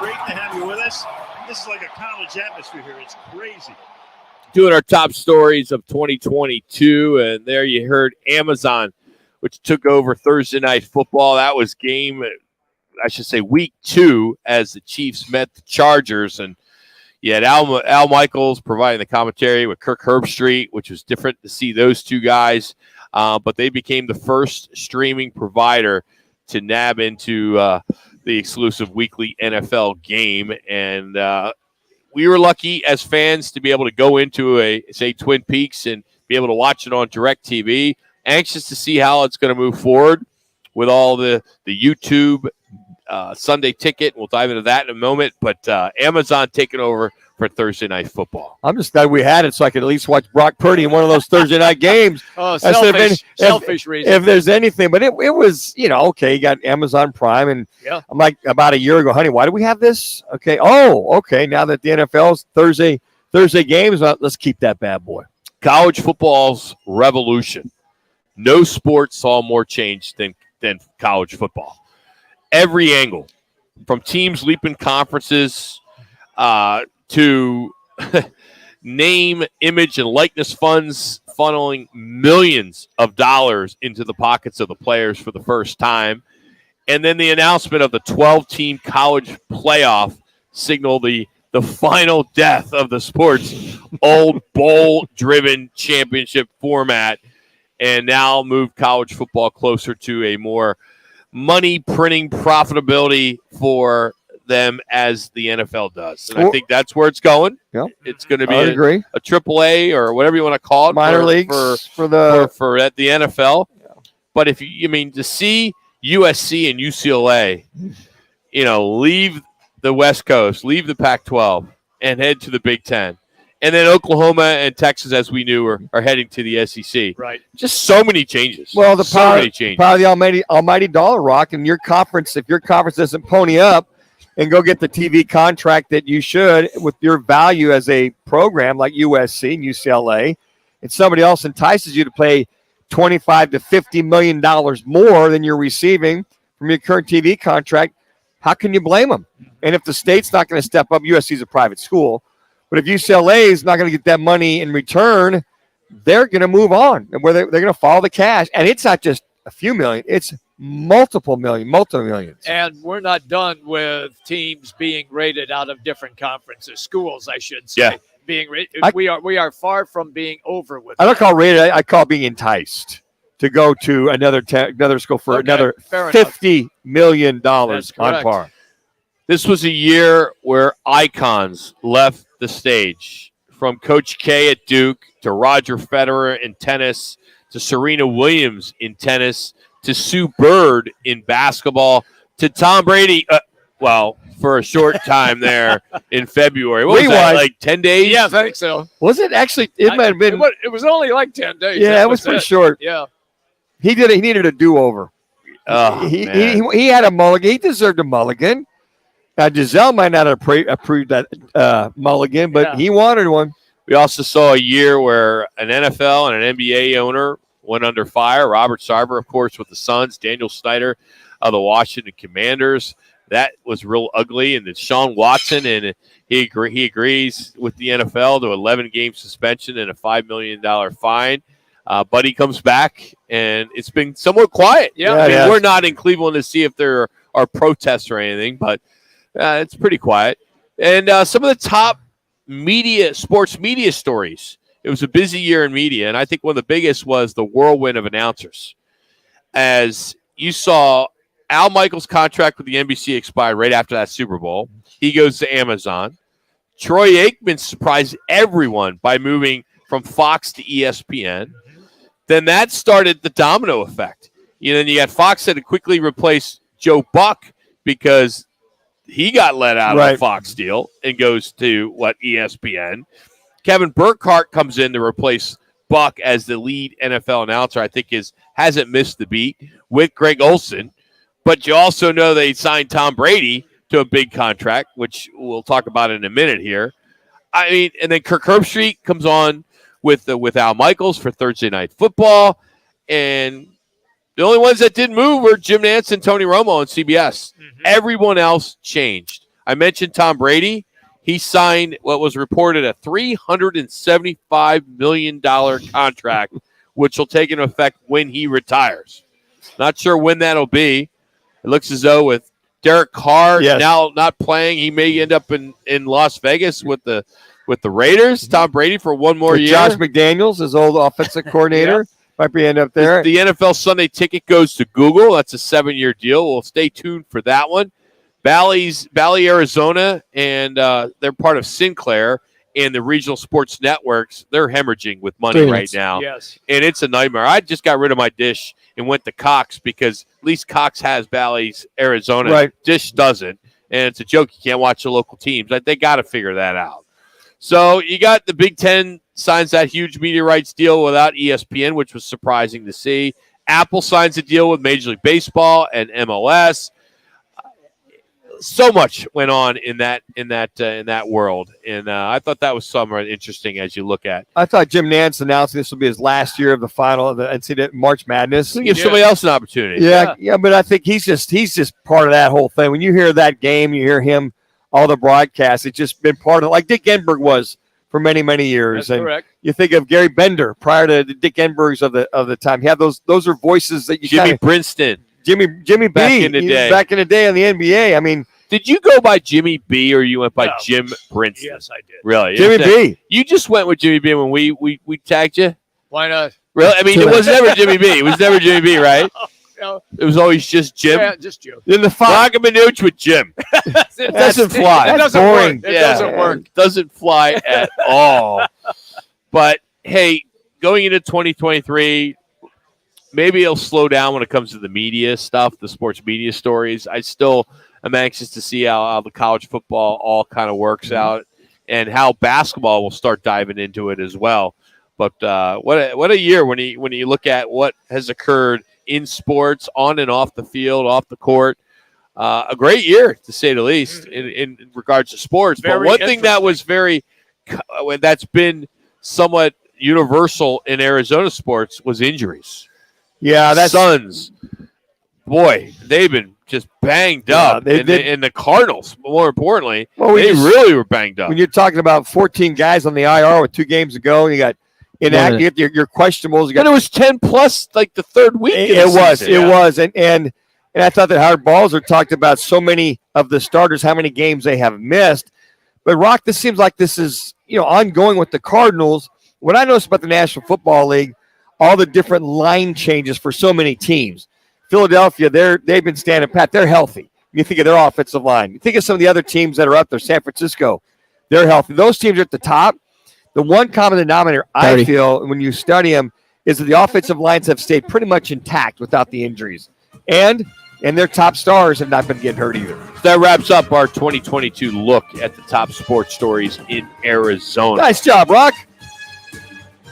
Great to have you with us. This is like a college atmosphere here. It's crazy. Doing our top stories of 2022, and there you heard Amazon, which took over Thursday Night Football. That was week 2 as the Chiefs met the Chargers, and you had Al Michaels providing the commentary with Kirk Herbstreit, which was different to see those two guys, but they became the first streaming provider to nab into the exclusive weekly NFL game. And we were lucky as fans to be able to go into Twin Peaks and be able to watch it on DirecTV. Anxious to see how it's going to move forward with all the YouTube Sunday Ticket. We'll dive into that in a moment. But Amazon taking over for Thursday Night Football. I'm just glad we had it so I could at least watch Brock Purdy in one of those Thursday night games. Oh, selfish reason. If there's anything, but it was, okay, you got Amazon Prime, and I'm like, about a year ago, honey, why do we have this? Okay. Oh, okay. Now that the NFL's Thursday games, let's keep that bad boy. College football's revolution. No sport saw more change than college football. Every angle, from teams leaping conferences to name, image, and likeness funds funneling millions of dollars into the pockets of the players for the first time. And then the announcement of the 12-team college playoff signaled the final death of the sport's old bowl-driven championship format, and now moved college football closer to a more money-printing profitability for them as the NFL does. And I think that's where it's going. Yep. It's going to be a AAA or whatever you want to call it. Minor leagues for the NFL. Yeah. But if to see USC and UCLA, leave the West Coast, leave the Pac-12, and head to the Big Ten. And then Oklahoma and Texas, as we knew, are heading to the SEC. Right. Just so many changes. Well, the so many changes. Power of the almighty dollar, Rock, and your conference, if your conference doesn't pony up and go get the TV contract that you should with your value as a program like USC and UCLA, and somebody else entices you to pay $25 to $50 million more than you're receiving from your current TV contract, how can you blame them? And if the state's not going to step up, USC is a private school, but if UCLA is not going to get that money in return, they're going to move on, and where they're going to follow the cash. And it's not just a few million; it's multiple millions. And we're not done with teams being rated out of different conferences, schools, I should say. Yeah. Being rated, we are far from being over with. I don't call rated. I call being enticed to go to another school for another $50 million on par. This was a year where icons left the stage, from Coach K at Duke to Roger Federer in tennis to Serena Williams in tennis to Sue Bird in basketball to Tom Brady. For a short time there in February. What was that, like 10 days? Yeah, I think so. Was it actually? It might have been. It was only like 10 days. Yeah, it was pretty short. Yeah. He needed a do-over. He had a mulligan. He deserved a mulligan. Giselle might not have approved that mulligan, but he wanted one. We also saw a year where an NFL and an NBA owner went under fire. Robert Sarver, of course, with the Suns. Daniel Snyder of the Washington Commanders. That was real ugly. And then Sean Watson, and he agrees with the NFL to 11-game suspension and a $5 million fine. Buddy comes back, and it's been somewhat quiet. Yeah, we're not in Cleveland to see if there are protests or anything, but it's pretty quiet. And some of the top sports media stories. It was a busy year in media, and I think one of the biggest was the whirlwind of announcers. As you saw, Al Michaels' contract with the NBC expired right after that Super Bowl. He goes to Amazon. Troy Aikman surprised everyone by moving from Fox to ESPN. Then that started the domino effect. Then you got Fox that had quickly replaced Joe Buck because he got let out of the Fox deal and goes to ESPN. Kevin Burkhardt comes in to replace Buck as the lead NFL announcer. I think hasn't missed the beat with Greg Olson. But you also know they signed Tom Brady to a big contract, which we'll talk about in a minute here. And then Kirk Herbstreit comes on with Al Michaels for Thursday Night Football. And the only ones that didn't move were Jim Nantz and Tony Romo on CBS. Mm-hmm. Everyone else changed. I mentioned Tom Brady. He signed what was reported a $375 million contract, which will take into effect when he retires. Not sure when that'll be. It looks as though with Derek Carr now not playing, he may end up in Las Vegas with the Raiders. Tom Brady for one more year. Josh McDaniels, his old offensive coordinator, might be end up there. The NFL Sunday Ticket goes to Google. That's a 7-year deal. We'll stay tuned for that one. Valley, Arizona, and they're part of Sinclair, and the regional sports networks, they're hemorrhaging with money right now. Yes. And it's a nightmare. I just got rid of my Dish and went to Cox because at least Cox has Bally's Arizona. Right. Dish doesn't. And it's a joke. You can't watch the local teams. They got to figure that out. So you got the Big Ten signs that huge media rights deal without ESPN, which was surprising to see. Apple signs a deal with Major League Baseball and MLS. So much went on in that world, and I thought that was somewhat interesting as you look at. I thought Jim Nantz announced this will be his last year of the final of the NCAA March Madness. Give somebody else an opportunity. Yeah, but I think he's just part of that whole thing. When you hear that game, you hear him, all the broadcasts. It's just been part of, like Dick Enberg was for many, many years. That's correct. You think of Gary Bender prior to the Dick Enbergs of the time. You have those are voices that you Jimmy Princeton, Jimmy B back in the day. Back in the day in the NBA. I mean, did you go by Jimmy B or you went by Jim Princeton? Yes, I did. Really? Jimmy B. You just went with Jimmy B when we tagged you? Why not? Really? I mean, it was never Jimmy B. It was never Jimmy B, right? No. It was always just Jim. Yeah, just Jim. Then the Roc and Manuch with Jim. It doesn't fly. It doesn't boring. work. It doesn't work. Doesn't fly at all. But hey, going into 2023, maybe it'll slow down when it comes to the media stuff, the sports media stories. I'm anxious to see how the college football all kind of works out, and how basketball will start diving into it as well. But what a year when you look at what has occurred in sports, on and off the field, off the court. A great year, to say the least, in regards to sports. But one thing that's been somewhat universal in Arizona sports was injuries. Yeah, that's Suns. Boy, they've been just banged up. And the Cardinals, more importantly, they really were banged up. When you're talking about 14 guys on the IR with 2 games to go, you got inactive, your questionables. But it was 10 plus like the third week. It was. And I thought that Howard Balzer talked about so many of the starters, how many games they have missed. But Rock, this seems like this is ongoing with the Cardinals. What I noticed about the National Football League, all the different line changes for so many teams. Philadelphia, they've been standing pat. They're healthy. You think of their offensive line. You think of some of the other teams that are up there. San Francisco, they're healthy. Those teams are at the top. The one common denominator I feel when you study them is that the offensive lines have stayed pretty much intact without the injuries. And their top stars have not been getting hurt either. That wraps up our 2022 look at the top sports stories in Arizona. Nice job, Rock.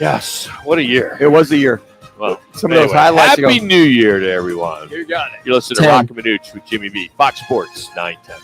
Yes. What a year. It was a year. Well, some of those highlights. Happy New Year to everyone. You got it. You listen to Roc and Manuch with Jimmy B. Fox Sports 910.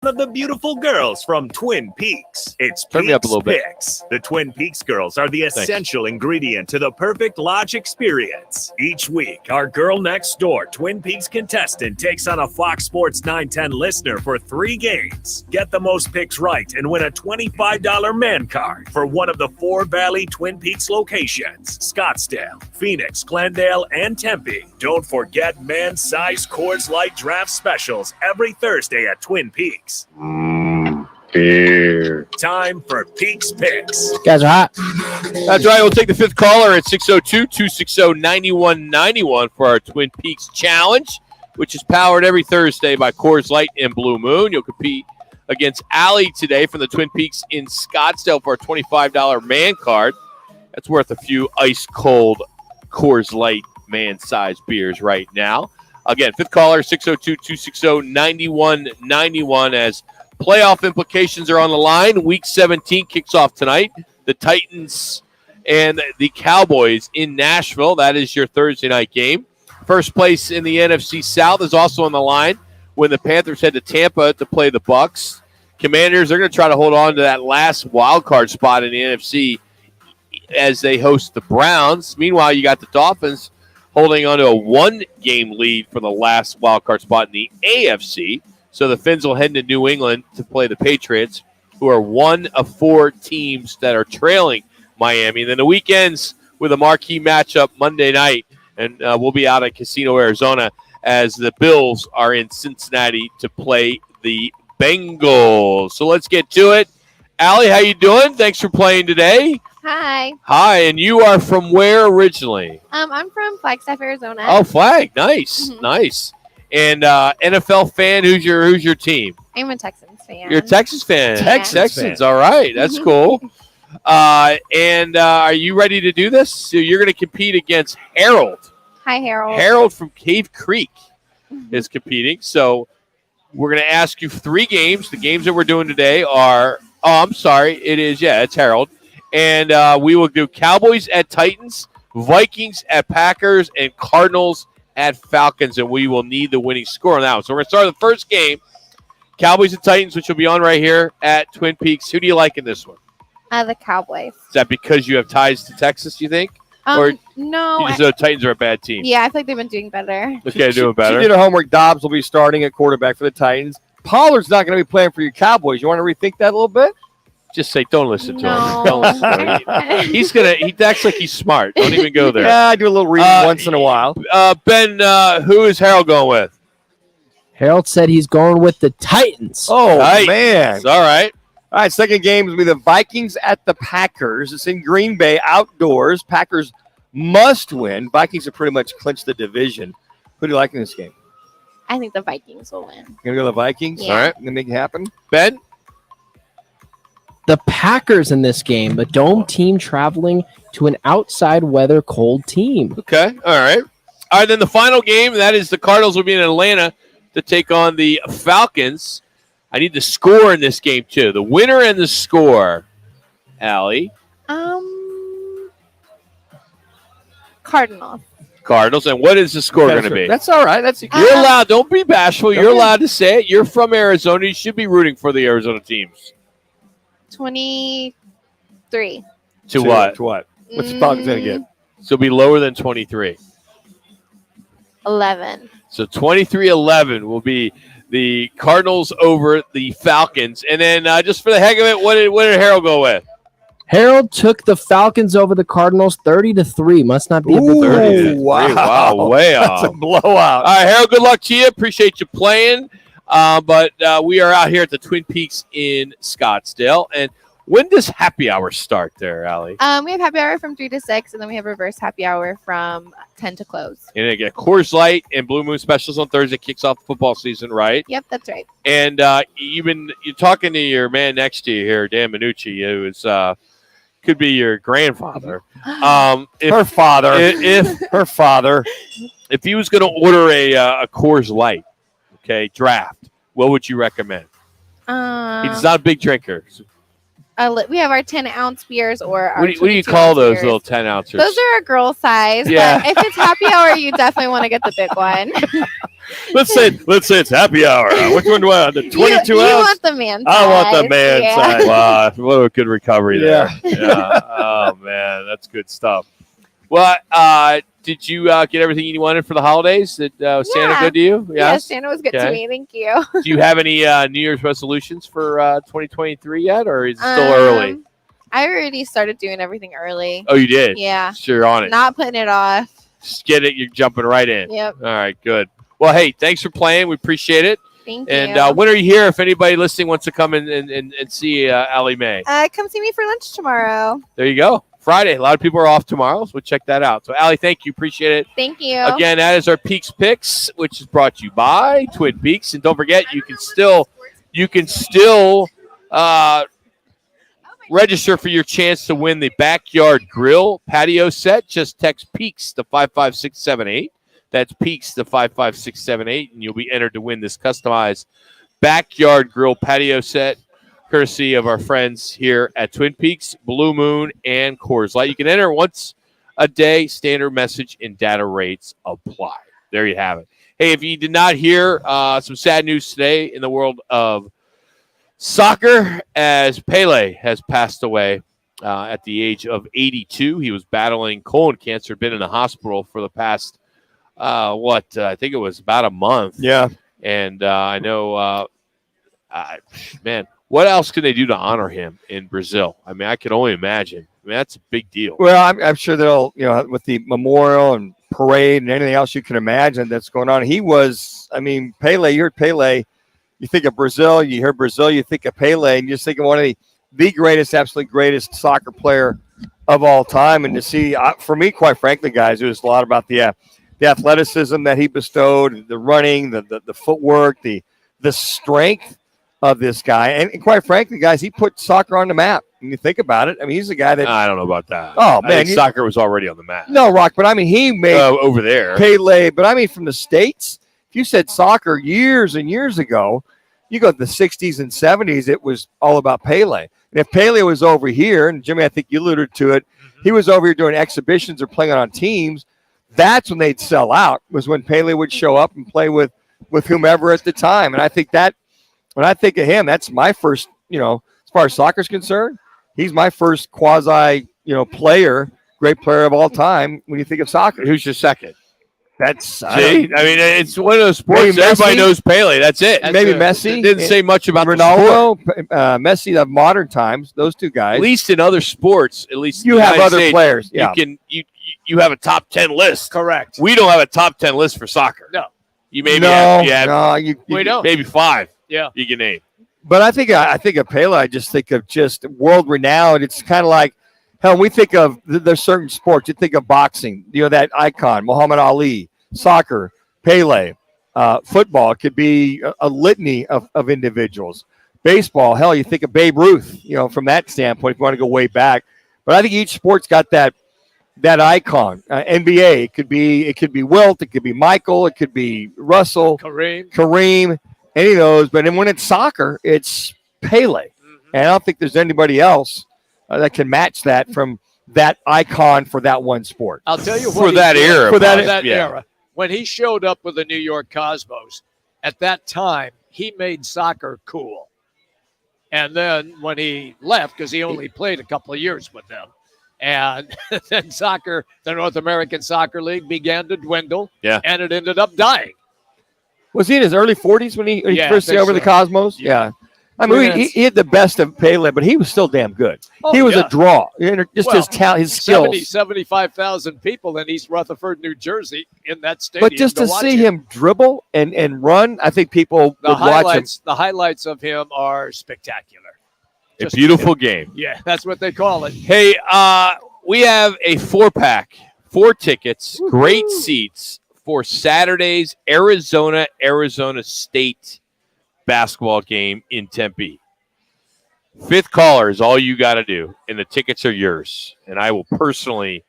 of the beautiful girls from Twin Peaks. It's Turn me up a Peaks little bit. Picks. The Twin Peaks girls are the essential ingredient to the perfect lodge experience. Each week, our girl next door Twin Peaks contestant takes on a Fox Sports 910 listener for 3 games. Get the most picks right and win a $25 man card for one of the 4 Valley Twin Peaks locations: Scottsdale, Phoenix, Glendale, and Tempe. Don't forget man-sized Coors Light draft specials every Thursday at Twin Peaks. Beer. Time for Peaks Picks. Guys are hot. That's right. We'll take the 5th caller at 602-260-9191 for our Twin Peaks Challenge, which is powered every Thursday by Coors Light and Blue Moon. You'll compete against Allie today from the Twin Peaks in Scottsdale for a $25 man card. That's worth a few ice-cold Coors Light man-sized beers right now. Again, 5th caller, 602-260-9191 as playoff implications are on the line. Week 17 kicks off tonight. The Titans and the Cowboys in Nashville. That is your Thursday night game. First place in the NFC South is also on the line when the Panthers head to Tampa to play the Bucs. Commanders are going to try to hold on to that last wild card spot in the NFC as they host the Browns. Meanwhile, you got the Dolphins holding on to a 1-game lead for the last wild card spot in the AFC. So the Finns will head to New England to play the Patriots, who are one of 4 teams that are trailing Miami. And then the weekends with a marquee matchup Monday night, and we'll be out at Casino, Arizona, as the Bills are in Cincinnati to play the Bengals. So let's get to it. Allie, how you doing? Thanks for playing today. Hi. Hi, and you are from where originally? I'm from Flagstaff, Arizona. Oh, Flag. Nice. Nice. And NFL fan, who's your team? I'm a Texans fan. You're a Texas fan. Yeah. Texans. All right. That's cool. And are you ready to do this? So you're going to compete against Harold. Hi, Harold. Harold from Cave Creek is competing. So we're going to ask you 3 games. The games that we're doing today are, it's Harold. And we will do Cowboys at Titans, Vikings at Packers, and Cardinals at Falcons, and we will need the winning score on that one. So we're going to start the first game, Cowboys and Titans, which will be on right here at Twin Peaks. Who do you like in this one? The Cowboys. Is that because you have ties to Texas, you think? Or no. you just know Titans are a bad team? Yeah, I feel like they've been doing better. Okay, doing better. She did her homework. Dobbs will be starting at quarterback for the Titans. Pollard's not going to be playing for your Cowboys. You want to rethink that a little bit? Just say, don't listen to him. Don't listen to him. He acts like he's smart. Don't even go there. Yeah, I do a little reading once in a while. Ben, who is Harold going with? Harold said he's going with the Titans. Oh, Titans. man. All right. All right, second game will be the Vikings at the Packers. It's in Green Bay, outdoors. Packers must win. Vikings have pretty much clinched the division. Who do you like in this game? I think the Vikings will win. You're going to go to the Vikings? Yeah. All right. Going to make it happen? Ben? The Packers in this game, the dome team traveling to an outside weather cold team. Okay. All right. All right, then the final game, that is the Cardinals will be in Atlanta to take on the Falcons. I need the score in this game, too. The winner and the score. Allie? Cardinals. Cardinals. And what is the score going to be? That's all right. You're allowed. Don't be bashful. You're allowed to say it. You're from Arizona. You should be rooting for the Arizona teams. 23. To what? To what? What's the Falcons going to get? So it'll be lower than 23. 11. So 23-11 will be the Cardinals over the Falcons. And then just for the heck of it, what did Harold go with? Harold took the Falcons over the Cardinals 30-3. Must not be a big 30-3. Wow. Way off. That's a blowout. All right, Harold, good luck to you. Appreciate you playing. But we are out here at the Twin Peaks in Scottsdale. And when does happy hour start there, Allie? We have happy hour from 3 to 6, and then we have reverse happy hour from 10 to close. And they get Coors Light and Blue Moon specials on Thursday. Kicks off the football season, right? Yep, that's right. And you're talking to your man next to you here, Dan Manucci, who is could be your grandfather. Her father. Her father. If he was going to order a Coors Light, okay, draft, what would you recommend? He's not a big drinker. We have our 10-ounce beers or our what do you call those little 10-ounces? Those are a girl size. Yeah. But if it's happy hour, you definitely want to get the big one. Let's say it's happy hour. Which one do I want? The 22 ounce? You want the man side. I want the man side. Wow, what a good recovery there. Yeah. Oh, man, that's good stuff. Well, did you get everything you wanted for the holidays? Did Santa good to you? Yeah, Santa was good to me. Thank you. Do you have any New Year's resolutions for 2023 yet, or is it still early? I already started doing everything early. Oh, you did? Yeah. So you're on it. Not putting it off. Just get it. You're jumping right in. Yep. All right, good. Well, hey, thanks for playing. We appreciate it. Thank you. And when are you here? If anybody listening wants to come in and see Allie Mae. Come see me for lunch tomorrow. There you go. Friday. A lot of people are off tomorrow, so check that out. So, Allie, thank you. Appreciate it. Thank you. Again, that is our Peaks Picks, which is brought to you by Twin Peaks. And don't forget, you can still register for your chance to win the Backyard Grill patio set. Just text Peaks to 55678. That's Peaks to 55678, and you'll be entered to win this customized Backyard Grill patio set, courtesy of our friends here at Twin Peaks, Blue Moon, and Coors Light. You can enter once a day. Standard message and data rates apply. There you have it. Hey, if you did not hear some sad news today in the world of soccer, as Pele has passed away at the age of 82. He was battling colon cancer, been in the hospital for the past, I think it was about a month. Yeah. And I know, man, what else can they do to honor him in Brazil? I mean, I can only imagine. I mean, that's a big deal. Well, I'm sure they'll, with the memorial and parade and anything else you can imagine that's going on. He was, Pele, you heard Pele, you think of Brazil, you hear Brazil, you think of Pele, and you just think of one of the greatest, absolutely greatest soccer player of all time. And to see, for me, quite frankly, guys, it was a lot about the athleticism that he bestowed, the running, the footwork, the strength of this guy. And quite frankly, guys, he put soccer on the map. When you think about it, he's a guy that... I don't know about that. Oh, I man. think soccer was already on the map. No, Rock, but he made... over there. Pele, but from the States, if you said soccer years and years ago, you go to the 60s and 70s, it was all about Pele. And if Pele was over here, and Jimmy, I think you alluded to it, he was over here doing exhibitions or playing on teams, that's when they'd sell out, was when Pele would show up and play with whomever at the time. And I think that, when I think of him, that's my first, as far as soccer's concerned, he's my first quasi, player, great player of all time when you think of soccer. Who's your second? That's it's one of those sports everybody knows Pele. That's it. Maybe Messi. It didn't say much about Ronaldo, Messi of modern times. Those two guys. At least in other sports, at least you have other players. Yeah. You have a top 10 list. Correct. We don't have a top 10 list for soccer. No. You maybe we don't. Maybe 5. Yeah. You can name. But I think of Pele. I just think of just world renowned. It's kind of like, hell, we think of there's certain sports. You think of boxing, that icon, Muhammad Ali, soccer, Pele, football. It could be a litany of individuals. Baseball, hell, you think of Babe Ruth, from that standpoint, if you want to go way back. But I think each sport's got that icon. NBA, it could be Wilt, it could be Michael, it could be Russell, Kareem, any of those. But then when it's soccer, it's Pele. And I don't think there's anybody else that can match that from that icon for that one sport. I'll tell you for that era. For that era. When he showed up with the New York Cosmos, at that time, he made soccer cool. And then when he left, because he only played a couple of years with them, and then soccer, the North American Soccer League began to dwindle, and it ended up dying. Was he in his early 40s when he first took over the Cosmos? Yeah. He had the best of Pele, but he was still damn good. He was a draw. His talent, his skills. 75,000 people in East Rutherford, New Jersey, in that stadium. But just to see him dribble and run, I think people would watch him. The highlights of him are spectacular. A beautiful game. Yeah, that's what they call it. Hey, we have a 4-pack, 4 tickets, great seats for Saturday's Arizona State basketball game in Tempe. 5th caller is all you got to do, and the tickets are yours. And I will personally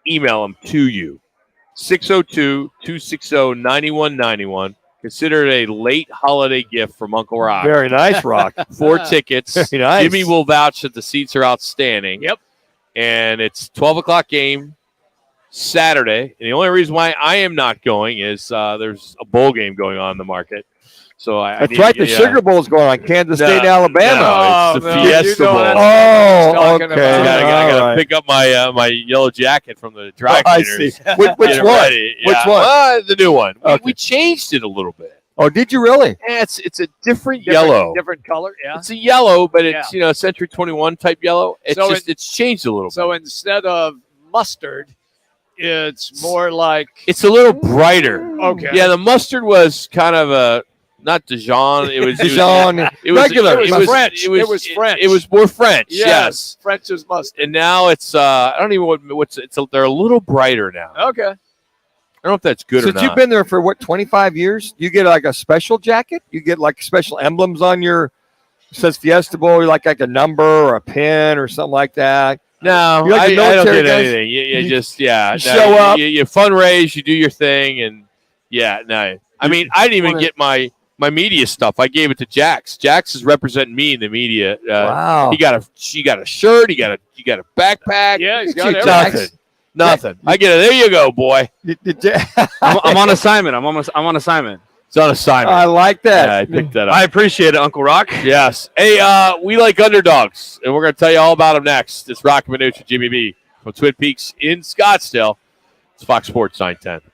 email them to you. 602-260-9191. Consider it a late holiday gift from Uncle Rock. Very nice, Rock. 4 tickets. Very nice. Jimmy will vouch that the seats are outstanding. Yep. And it's 12 o'clock game, Saturday. And the only reason why I am not going is there's a bowl game going on in the market. So That's right. The Sugar Bowl is going on. Kansas State, Alabama. No, it's the Fiesta Bowl. Okay. I gotta pick up my my yellow jacket from the dry I cleaners. see. Which one? Ready. Which one? The new one. Okay. We changed it a little bit. Oh, did you really? Yeah, it's a different yellow. Different color. Yeah. It's a yellow, but it's Century 21 type yellow. It's So it's changed a little bit. So instead of mustard, it's more like It's a little brighter. Okay. Yeah, the mustard was kind of a not Dijon. It was Dijon. It was Regular. It was French. It was French. It was more French. Yes. French is mustard. And now it's I don't even know what's they're a little brighter now. Okay. I don't know if that's good or Since not. you've been there for 25 years, you get like a special jacket. You get like special emblems on your. It says Fiesta Bowl. You like a number or a pin or something like that. No, You like the I don't military get guys? anything. You You just no, show up. You fundraise. You do your thing, and no. I mean, I didn't even get my media stuff. I gave it to Jax. Jax is representing me in the media. Wow. He got a shirt. He got a backpack. Yeah, he's got Nothing. I get it. There you go, boy. I'm on assignment. I'm on assignment. It's on assignment. I like that. Yeah, I picked that up. I appreciate it, Uncle Rock. Yes. Hey, we like underdogs, and we're going to tell you all about them next. It's Roc and Manuch and Jimmy B from Twin Peaks in Scottsdale. It's Fox Sports 910.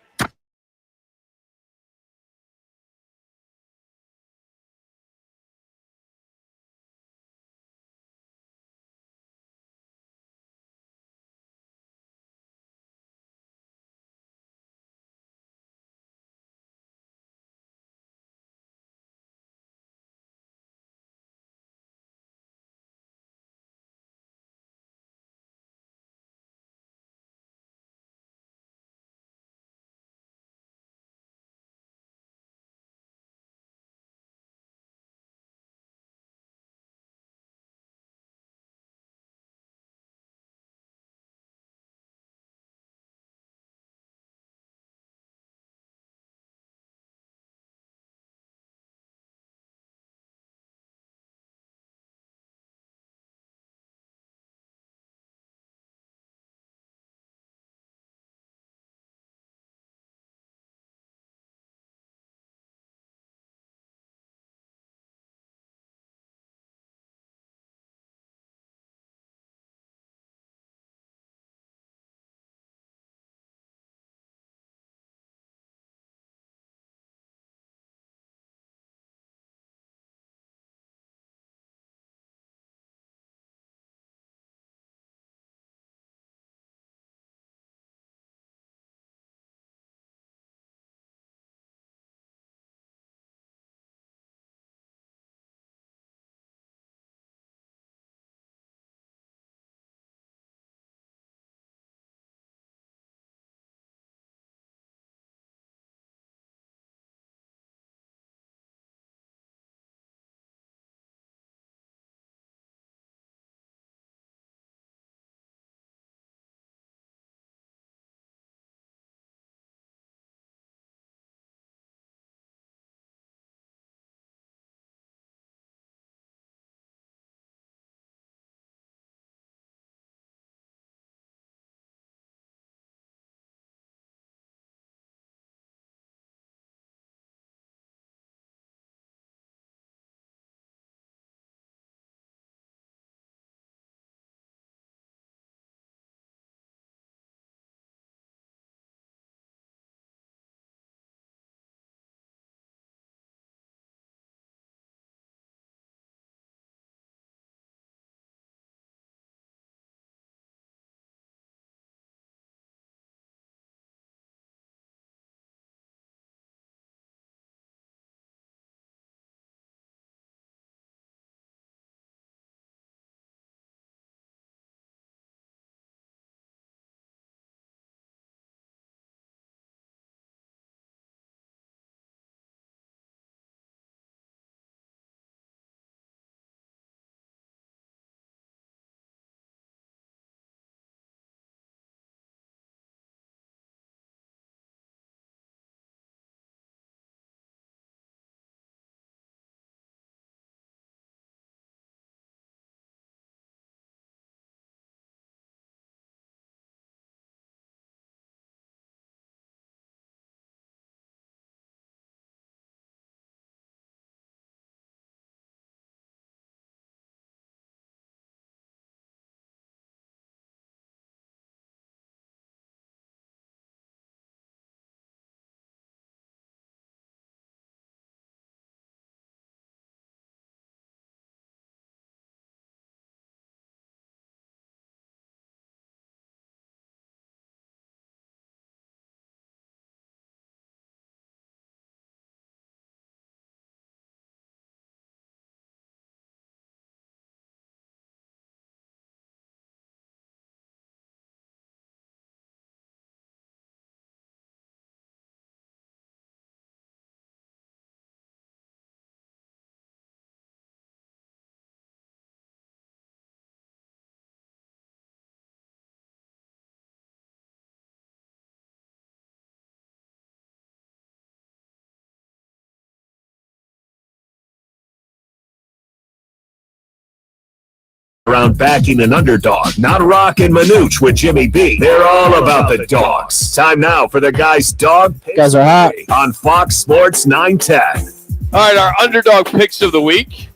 around backing an underdog. Not Roc and Manuch with Jimmy B. They're all about the dogs. Time now for the guys' dog picks Guys are hot. on Fox Sports 910. All right, our underdog picks of the week,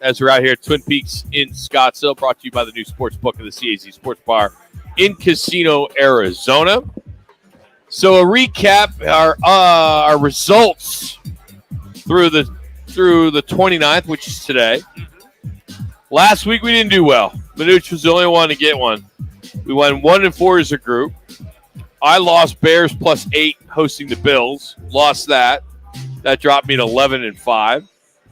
as we're out here at Twin Peaks in Scottsdale, brought to you by the new sports book of the CAZ Sports Bar in Casino, Arizona. So a recap, our results through the 29th, which is today. Last week we didn't do well. Manuch was the only one to get one. We won 1-4 as a group. I lost Bears +8 hosting the Bills. Lost that. That dropped me to 11-5.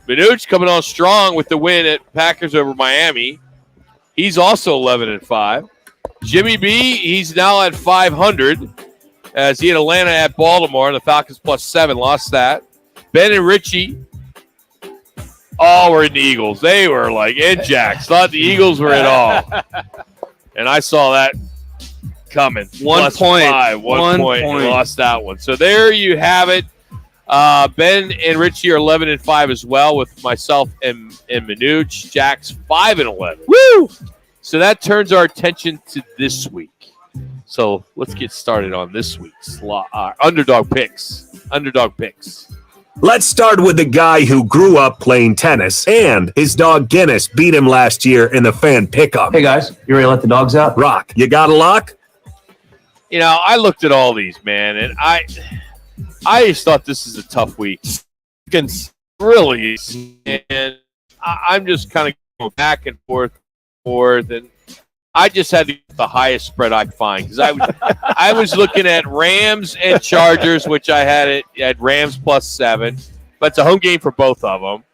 Manuch coming on strong with the win at Packers over Miami. He's also 11-5. Jimmy B, he's now at 500 as he had Atlanta at Baltimore and the Falcons +7. Lost that. Ben and Richie all were in the Eagles. They were like Jacks. Thought the Eagles were it all. And I saw that coming. 1 point. +5, 1 point. And lost that one. So there you have it. Ben and Richie are 11-5 as well, with myself and Manuch. Jack's 5-11. Woo! So that turns our attention to this week. So let's get started on this week's underdog picks. Underdog picks. Let's start with the guy who grew up playing tennis, and his dog Guinness beat him last year in the fan pickup. Hey guys, you ready to let the dogs out? Rock, you got a lock? You know, I looked at all these, man, and I just thought this is a tough week. Really. And I'm just kind of going back and forth, and I just had to get the highest spread I could find because I was looking at Rams and Chargers, which I had it at Rams +7, but it's a home game for both of them.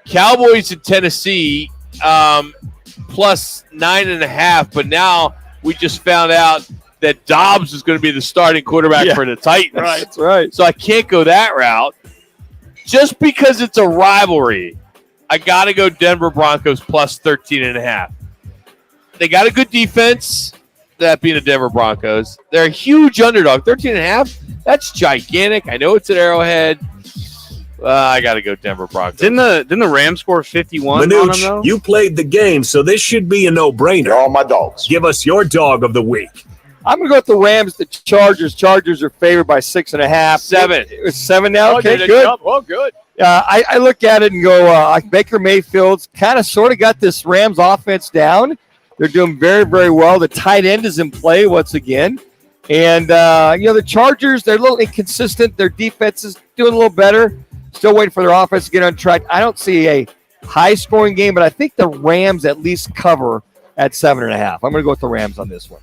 Cowboys in Tennessee +9.5, but now we just found out that Dobbs is going to be the starting quarterback for the Titans. Right, that's right. So I can't go that route. Just because it's a rivalry, I got to go Denver Broncos +13.5. They got a good defense, that being the Denver Broncos. They're a huge underdog. 13.5, that's gigantic. I know it's at Arrowhead. I got to go Denver Broncos. Didn't the Rams score 51 on them, though? Manuch, you played the game, so this should be a no-brainer. All my dogs. Give us your dog of the week. I'm going to go with the Rams, the Chargers. Chargers are favored by 6.5. 7. It's 7 now? Okay, good. Oh, good. I look at it and go, Baker Mayfield's kind of sort of got this Rams offense down. They're doing very, very well. The tight end is in play once again. And, the Chargers, they're a little inconsistent. Their defense is doing a little better. Still waiting for their offense to get on track. I don't see a high-scoring game, but I think the Rams at least cover at 7.5. I'm going to go with the Rams on this one.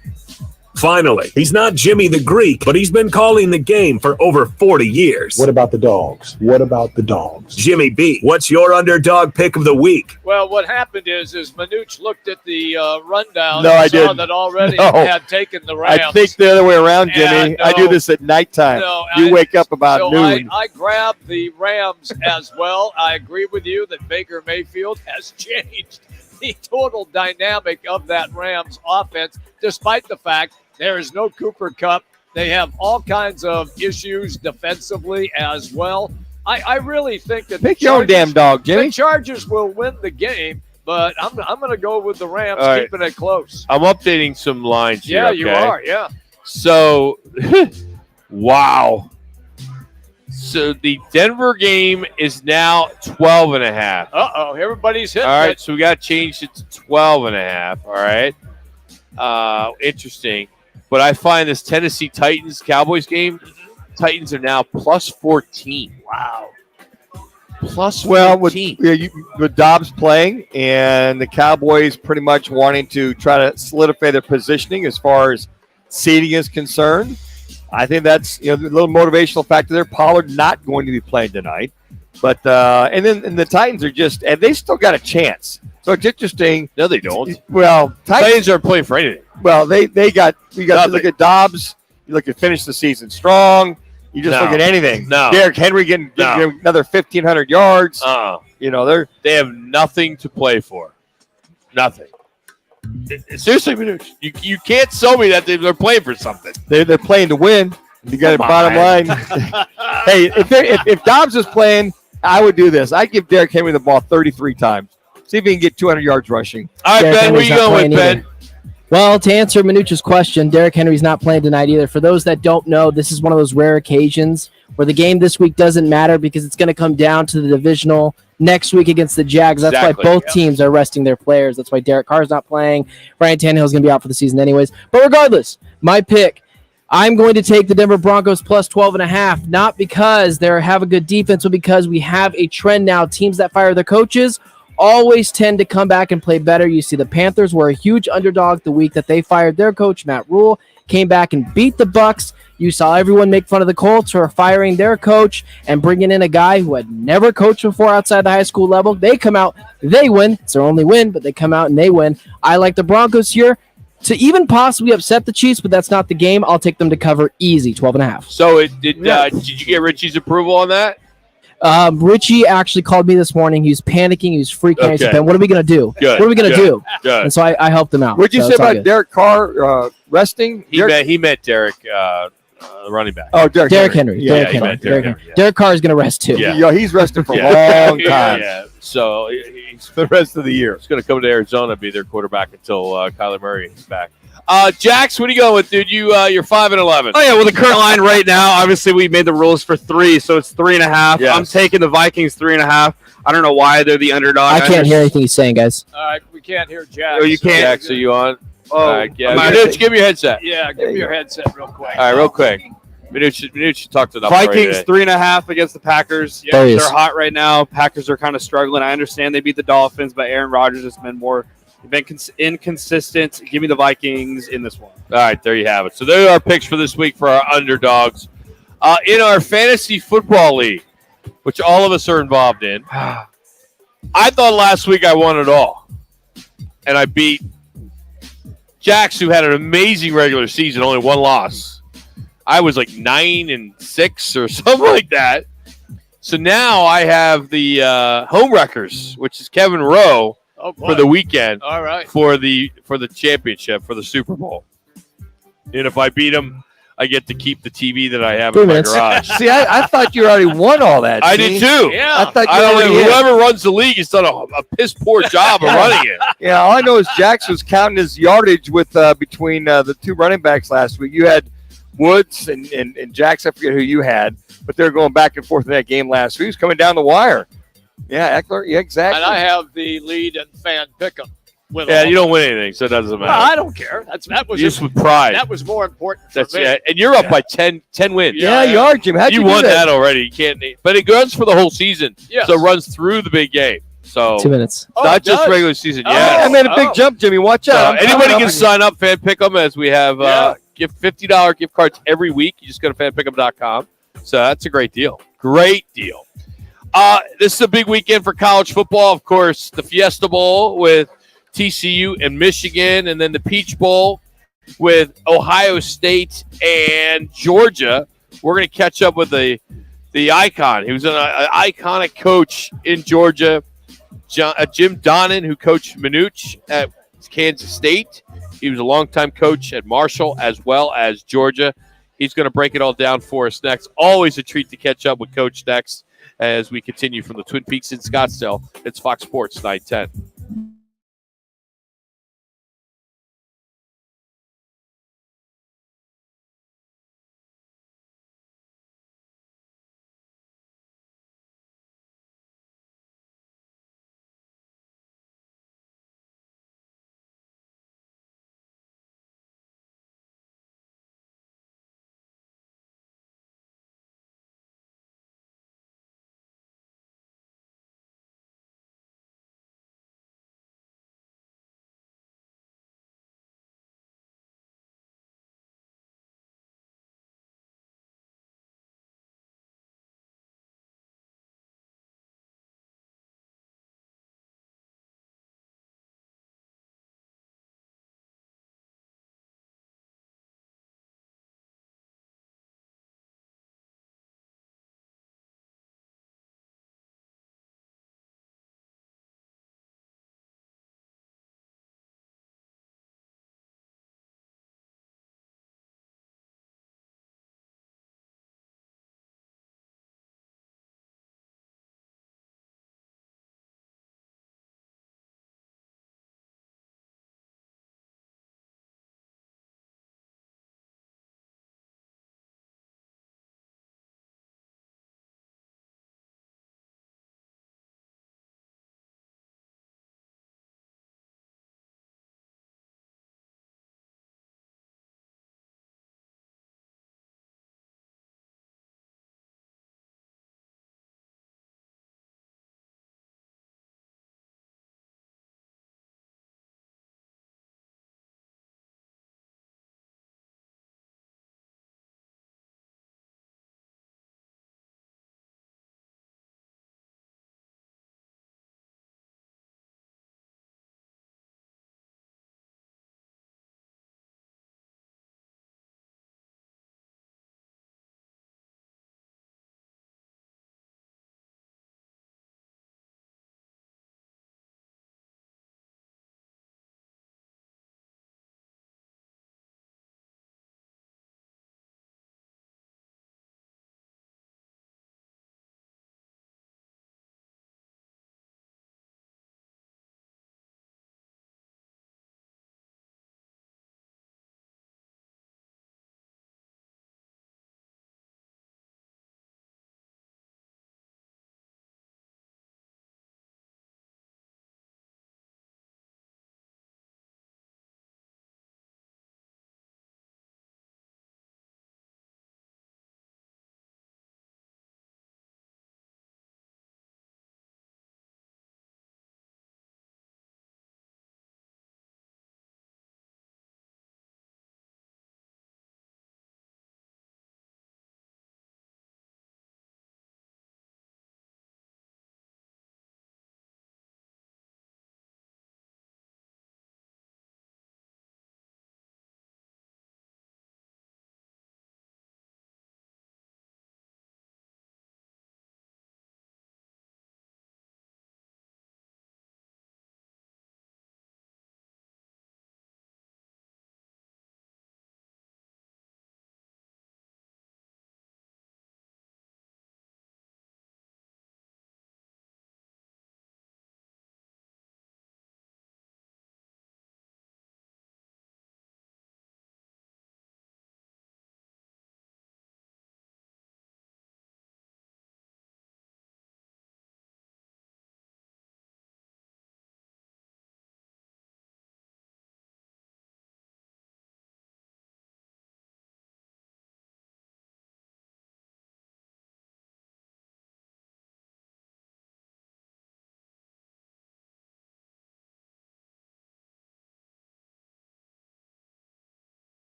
Finally, he's not Jimmy the Greek, but he's been calling the game for over 40 years. What about the dogs? What about the dogs? Jimmy B, what's your underdog pick of the week? Well, what happened is Manuch looked at the rundown No, I and saw didn't. that already No. had taken the Rams. I think the other way around, Jimmy. And, I do this at nighttime. You wake up about noon. I grabbed the Rams as well. I agree with you that Baker Mayfield has changed the total dynamic of that Rams offense, despite the fact there is no Cooper Kupp. They have all kinds of issues defensively as well. I really think that Pick your own damn dog, Jimmy. The Chargers will win the game, but I'm going to go with the Rams, All right. keeping it close. I'm updating some lines here. Yeah, you okay? are, yeah. So, wow. So the Denver game is now 12.5. Uh-oh, everybody's hitting All right, it. so we got to change it to 12.5. All right. Interesting. But I find this Tennessee Titans-Cowboys game, Titans are now +14. Wow. +14. Well, with Dobbs playing and the Cowboys pretty much wanting to try to solidify their positioning as far as seeding is concerned, I think that's a little motivational factor there. Pollard not going to be playing tonight, but and the Titans are and they still got a chance. So it's interesting. No, they don't. Well, Titans aren't playing for anything. Well, we got to look at Dobbs. You look at finish the season strong. You just look at anything. No. Derrick Henry getting another 1,500 yards. They have nothing to play for. Nothing. Seriously, Manuch, you can't sell me that they're playing for something. They're playing to win. You got a bottom line. Hey, if Dobbs is playing, I would do this. I'd give Derrick Henry the ball 33 times. See if he can get 200 yards rushing. All right, Derrick Ben, where Henry's you not going with, playing Ben? Well, to answer Manuch's question, Derrick Henry's not playing tonight either. For those that don't know, this is one of those rare occasions where the game this week doesn't matter because it's going to come down to the divisional next week against the Jags. That's Exactly. why both teams are resting their players. That's why Derek Carr's not playing. Ryan Tannehill's going to be out for the season anyways. But regardless, my pick, I'm going to take the Denver Broncos plus 12.5, not because they have a good defense, but because we have a trend now. Teams that fire their coaches always tend to come back and play better. You see the Panthers were a huge underdog the week that they fired their coach, Matt Rule, came back and beat the Bucs. You saw everyone make fun of the Colts for firing their coach and bringing in a guy who had never coached before outside the high school level. They come out, they win. It's their only win, but they come out and they win. I like the Broncos here to even possibly upset the Chiefs, but that's not the game. I'll take them to cover easy, 12.5. So did you get Richie's approval on that? Richie actually called me this morning. He was panicking. He was freaking out. He said, Okay. "Ben, what are we going to do? Good. What are we going to do?" Good. And so I helped him out. What'd you So say it's all about good. Derek Carr resting? He met Derek, the running back. Oh, Derek Henry. Yeah, Derek he Henry. meant Derek Henry, Derek Carr is going to rest too. Yeah. He's resting for a Yeah. long time. Yeah. So he's The rest of the year. going to come to Arizona and be their quarterback until Kyler Murray is back. Jax, what are you going with, dude? You're 5-11. Oh yeah, well the current line right now, obviously we made the rules for 3, so it's 3.5. Yes. I'm taking the Vikings 3.5. I don't know why they're the underdog. I can't hear anything he's saying, guys. All right, we can't hear Jack. Oh, you can't. Jax, are you on? Oh, yeah. my- Manuch, give me your headset. Yeah, give me your headset real quick. All right, real quick. Manuch talked enough. Vikings already. 3.5 against the Packers. There Yeah, he they're is. hot right now. Packers are kind of struggling. I understand they beat the Dolphins, but Aaron Rodgers has been inconsistent. Give me the Vikings in this one. All right, there you have it. So there are our picks for this week for our underdogs. In our fantasy football league, which all of us are involved in, I thought last week I won it all. And I beat Jax, who had an amazing regular season, only one loss. I was like 9-6 or something like that. So now I have the home wreckers, which is Kevin Rowe for the weekend. All right. For the championship, for the Super Bowl. And if I beat him, I get to keep the TV that I have 3 in my minutes. garage. See, I thought you already won all that. I see? did too. Yeah. I thought you I don't already know. had. Whoever runs the league has done a piss poor job of running it. Yeah, all I know is Jax was counting his yardage with between the two running backs last week. You had Woods and Jax. I forget who you had, but they're going back and forth in that game last week. He was coming down the wire. Yeah, Eckler. Yeah, exactly. And I have the lead in fan pick'em. With Yeah, all you don't win anything, so it doesn't Well, matter. I don't care. That was Just with pride. That was more important for That's me. it. And you're up by 10 wins. Yeah, you are, Jim. How'd you do won that? that already. You can't. But it runs for the whole season. Yes. So it runs through the big game. So 2 minutes. Oh, not it just does? regular season. Oh. Yeah. I made a big jump, Jimmy. Watch out. I'm Anybody coming can up. sign up, Fan Pick'em, as we have give $50 gift cards every week. You just go to fanpick'em.com. So that's a great deal. Great deal. This is a big weekend for college football. Of course, the Fiesta Bowl with TCU and Michigan, and then the Peach Bowl with Ohio State and Georgia. We're going to catch up with the icon. He was an iconic coach in Georgia, Jim Donnan, who coached Manuch at Kansas State. He was a longtime coach at Marshall as well as Georgia. He's going to break it all down for us next. Always a treat to catch up with Coach next as we continue from the Twin Peaks in Scottsdale. It's Fox Sports 910.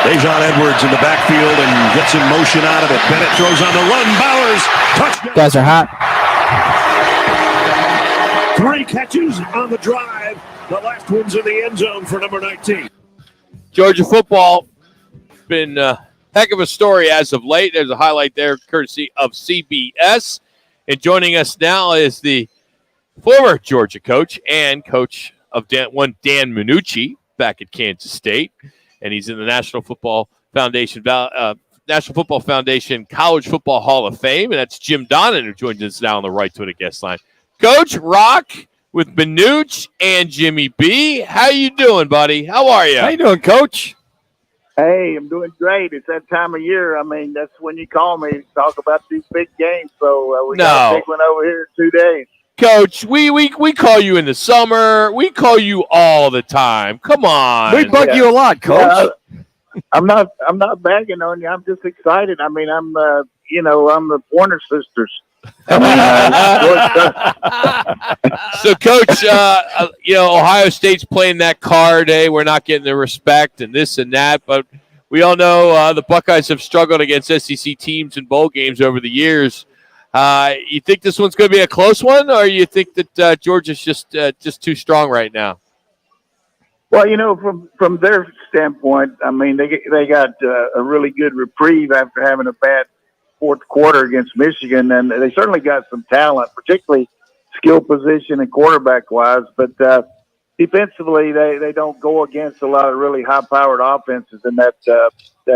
Dejon Edwards in the backfield and gets in motion out of it. Bennett throws on the run. Bowers, touchdown. Guys are hot. 3 catches on the drive. The last one's in the end zone for number 19. Georgia football been a heck of a story as of late. There's a highlight there courtesy of CBS. And joining us now is the former Georgia coach and coach of Dan Manucci back at Kansas State. And he's in the National Football Foundation College Football Hall of Fame. And that's Jim Donnan, who joins us now on the right to the guest line. Coach Roc with Manuch and Jimmy B. How you doing, buddy? How are you? How you doing, Coach? Hey, I'm doing great. It's that time of year. I mean, that's when you call me to talk about these big games. So we got a big one over here in 2 days. Coach, we call you in the summer. We call you all the time. Come on. We bug you a lot, Coach. I'm not bagging on you. I'm just excited. I mean, I'm the Warner sisters. So, Coach, Ohio State's playing that card. Hey, we're not getting the respect and this and that. But we all know the Buckeyes have struggled against SEC teams in bowl games over the years. You think this one's going to be a close one, or you think that Georgia's just too strong right now? Well, from their standpoint, I mean, they got a really good reprieve after having a bad fourth quarter against Michigan, and they certainly got some talent, particularly skill position and quarterback-wise. But defensively, they don't go against a lot of really high-powered offenses in that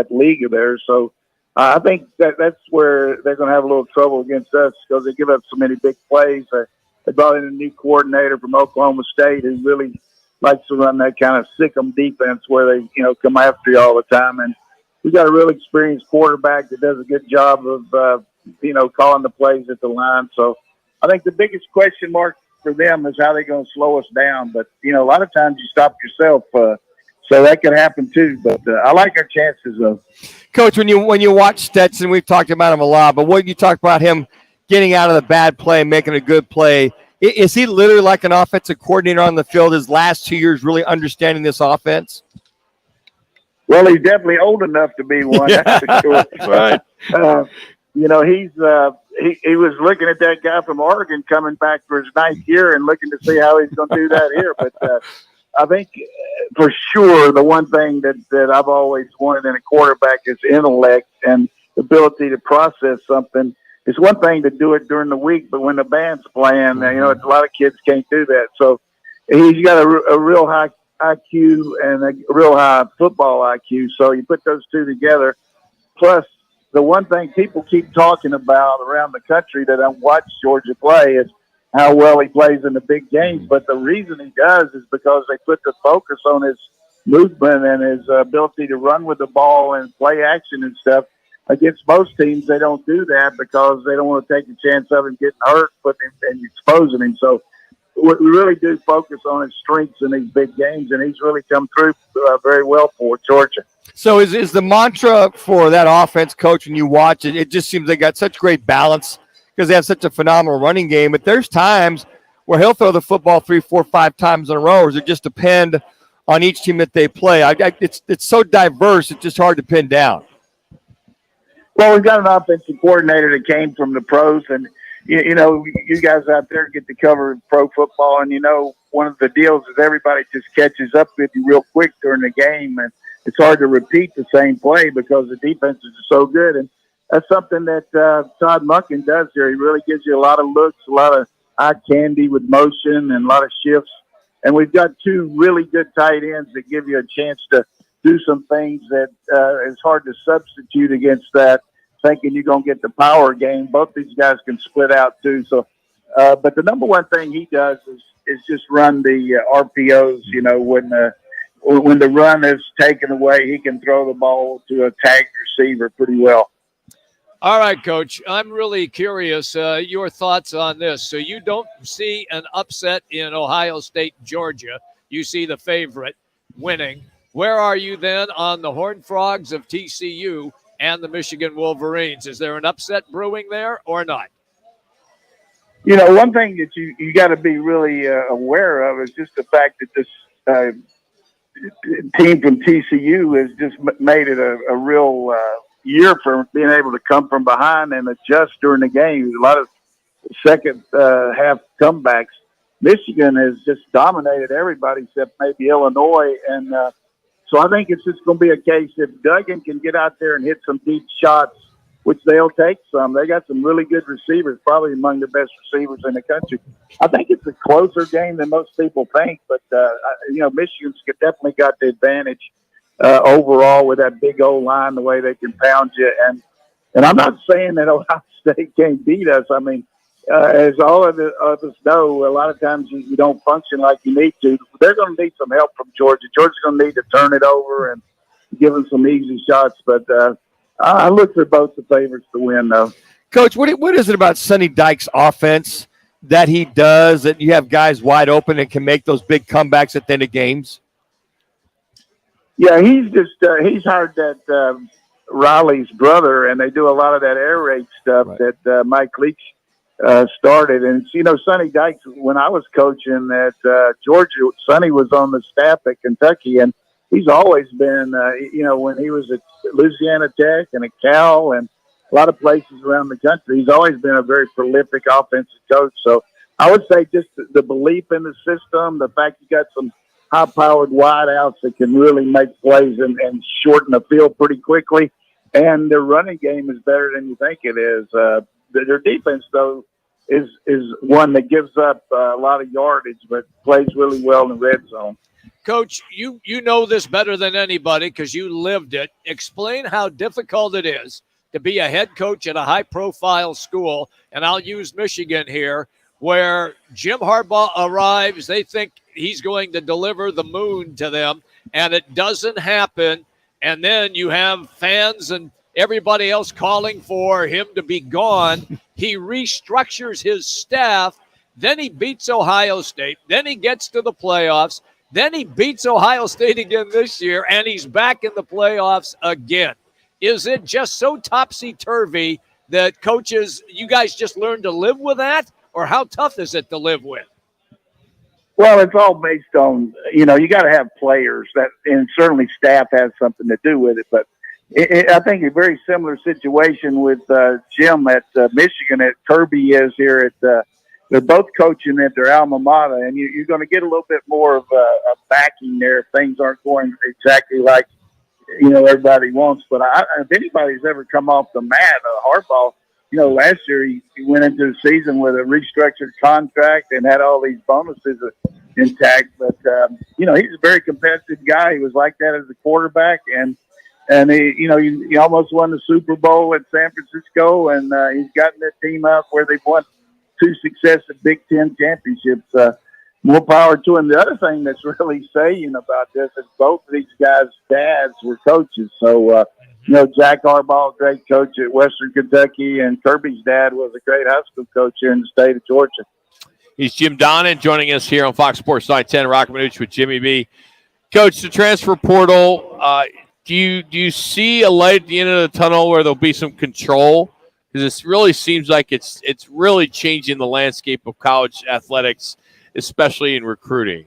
league of theirs. So I think that's where they're going to have a little trouble against us because they give up so many big plays. They brought in a new coordinator from Oklahoma State who really likes to run that kind of sick-em defense where they come after you all the time. And we got a real experienced quarterback that does a good job of, calling the plays at the line. So I think the biggest question mark for them is how they're going to slow us down. But, a lot of times you stop yourself, so that could happen too. But I like our chances, though. Coach, when you watch Stetson, we've talked about him a lot, but what you talk about him getting out of the bad play and making a good play, is he literally like an offensive coordinator on the field his last 2 years really understanding this offense? Well, he's definitely old enough to be one, that's for sure. Right. He was looking at that guy from Oregon coming back for his 9th year and looking to see how he's going to do that here. But I think for sure the one thing that I've always wanted in a quarterback is intellect and ability to process something. It's one thing to do it during the week, but when the band's playing, a lot of kids can't do that. So he's got a real high IQ and a real high football IQ. So you put those two together. Plus, the one thing people keep talking about around the country that I watch Georgia play is how well he plays in the big games. But the reason he does is because they put the focus on his movement and his ability to run with the ball and play action and stuff. Against most teams, they don't do that because they don't want to take a chance of him getting hurt and exposing him. So we really do focus on his strengths in these big games, and he's really come through very well for Georgia. So is the mantra for that offense, Coach, when you watch it, it just seems they got such great balance because they have such a phenomenal running game. But there's times where he'll throw the football 3, 4, 5 times in a row, or does it just depend on each team that they play? It's so diverse, it's just hard to pin down. Well, we've got an offensive coordinator that came from the pros, and you guys out there get to cover pro football, and one of the deals is everybody just catches up with you real quick during the game, and it's hard to repeat the same play because the defenses are so good. And that's something that Todd Monken does here. He really gives you a lot of looks, a lot of eye candy with motion and a lot of shifts. And we've got 2 really good tight ends that give you a chance to do some things that is hard to substitute against that, thinking you're going to get the power game. Both these guys can split out too. So, but the number one thing he does is just run the RPOs. When the run is taken away, he can throw the ball to a tagged receiver pretty well. All right, Coach, I'm really curious your thoughts on this. So you don't see an upset in Ohio State, Georgia. You see the favorite winning. Where are you then on the Horned Frogs of TCU and the Michigan Wolverines? Is there an upset brewing there or not? One thing that you got to be really aware of is just the fact that team from TCU has just made it a real year for being able to come from behind and adjust during the game. A lot of second half comebacks. Michigan has just dominated everybody except maybe Illinois. And so I think it's just going to be a case if Duggan can get out there and hit some deep shots, which they'll take some. They got some really good receivers, probably among the best receivers in the country. I think it's a closer game than most people think, but, Michigan's definitely got the advantage overall with that big old line, the way they can pound you. And I'm not saying that Ohio State can't beat us. I mean, as all of us know, a lot of times you don't function like you need to. They're going to need some help from Georgia. Georgia's going to need to turn it over and give them some easy shots. But I look for both the favorites to win, though. Coach, what is it about Sonny Dykes' offense that he does that you have guys wide open and can make those big comebacks at the end of games? Yeah, he's just he's hired that Riley's brother, and they do a lot of that air raid stuff that Mike Leach started. And, Sonny Dykes, when I was coaching at Georgia, Sonny was on the staff at Kentucky, and he's always been, when he was at Louisiana Tech and at Cal and a lot of places around the country, he's always been a very prolific offensive coach. So I would say just the belief in the system, the fact you got some high-powered wideouts that can really make plays and shorten the field pretty quickly, and their running game is better than you think it is. Their defense, though, is one that gives up a lot of yardage, but plays really well in the red zone. Coach, you know this better than anybody because you lived it. Explain how difficult it is to be a head coach at a high-profile school, and I'll use Michigan here, where Jim Harbaugh arrives. They think he's going to deliver the moon to them, and it doesn't happen. And then you have fans and everybody else calling for him to be gone. He restructures his staff. Then he beats Ohio State. Then he gets to the playoffs. Then he beats Ohio State again this year, and he's back in the playoffs again. Is it just so topsy-turvy that coaches, you guys just learn to live with that? Or how tough is it to live with? Well, it's all based on, you got to have players that, and certainly staff has something to do with it. But I think a very similar situation with Jim at Michigan, at Kirby is here at, they're both coaching at their alma mater, and you're going to get a little bit more of a backing there if things aren't going exactly like, everybody wants. But if anybody's ever come off the mat, Harbaugh, last year he went into the season with a restructured contract and had all these bonuses intact. But, he's a very competitive guy. He was like that as a quarterback. And he almost won the Super Bowl at San Francisco. And he's gotten that team up where they've won 2 successive Big Ten championships. More power to him. The other thing that's really saying about this is both of these guys' dads were coaches. So, Jack Harbaugh, great coach at Western Kentucky, and Kirby's dad was a great high school coach here in the state of Georgia. He's Jim Donnan joining us here on Fox Sports 910, Roc and Manuch with Jimmy B. Coach, the transfer portal, do you see a light at the end of the tunnel where there'll be some control? Because it really seems like it's really changing the landscape of college athletics, especially in recruiting.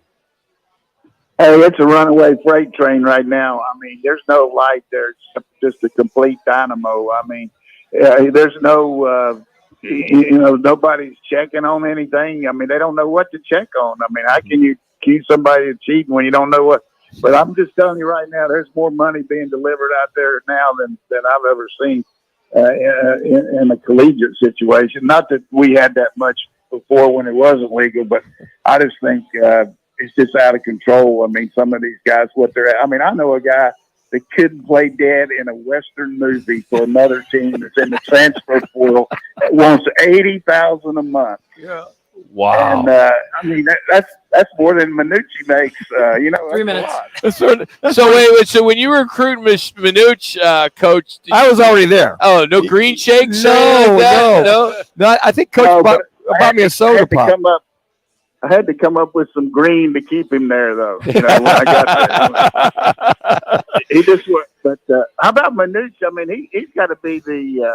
Hey, it's a runaway freight train right now. I mean, there's no light there. It's just a complete dynamo. I mean, there's no, nobody's checking on anything. I mean, they don't know what to check on. I mean, how can you accuse somebody of cheating when you don't know what? But I'm just telling you right now, there's more money being delivered out there now than I've ever seen in a collegiate situation. Not that we had that much before when it wasn't legal, but I just think it's just out of control. I mean, some of these guys, what they're at. I mean, I know a guy that couldn't play dead in a Western movie for another team that's in the transfer portal that wants $80,000 a month. Yeah. Wow. And I mean, that's more than Manucci makes. 3 minutes. So when you were recruiting Manuch, Coach, I was already there. Oh, no green shakes? No. I think Coach bought me a soda pop. I had to come up with some green to keep him there, though. When I got there, he just went. But how about Manuch? I mean, he's got to be the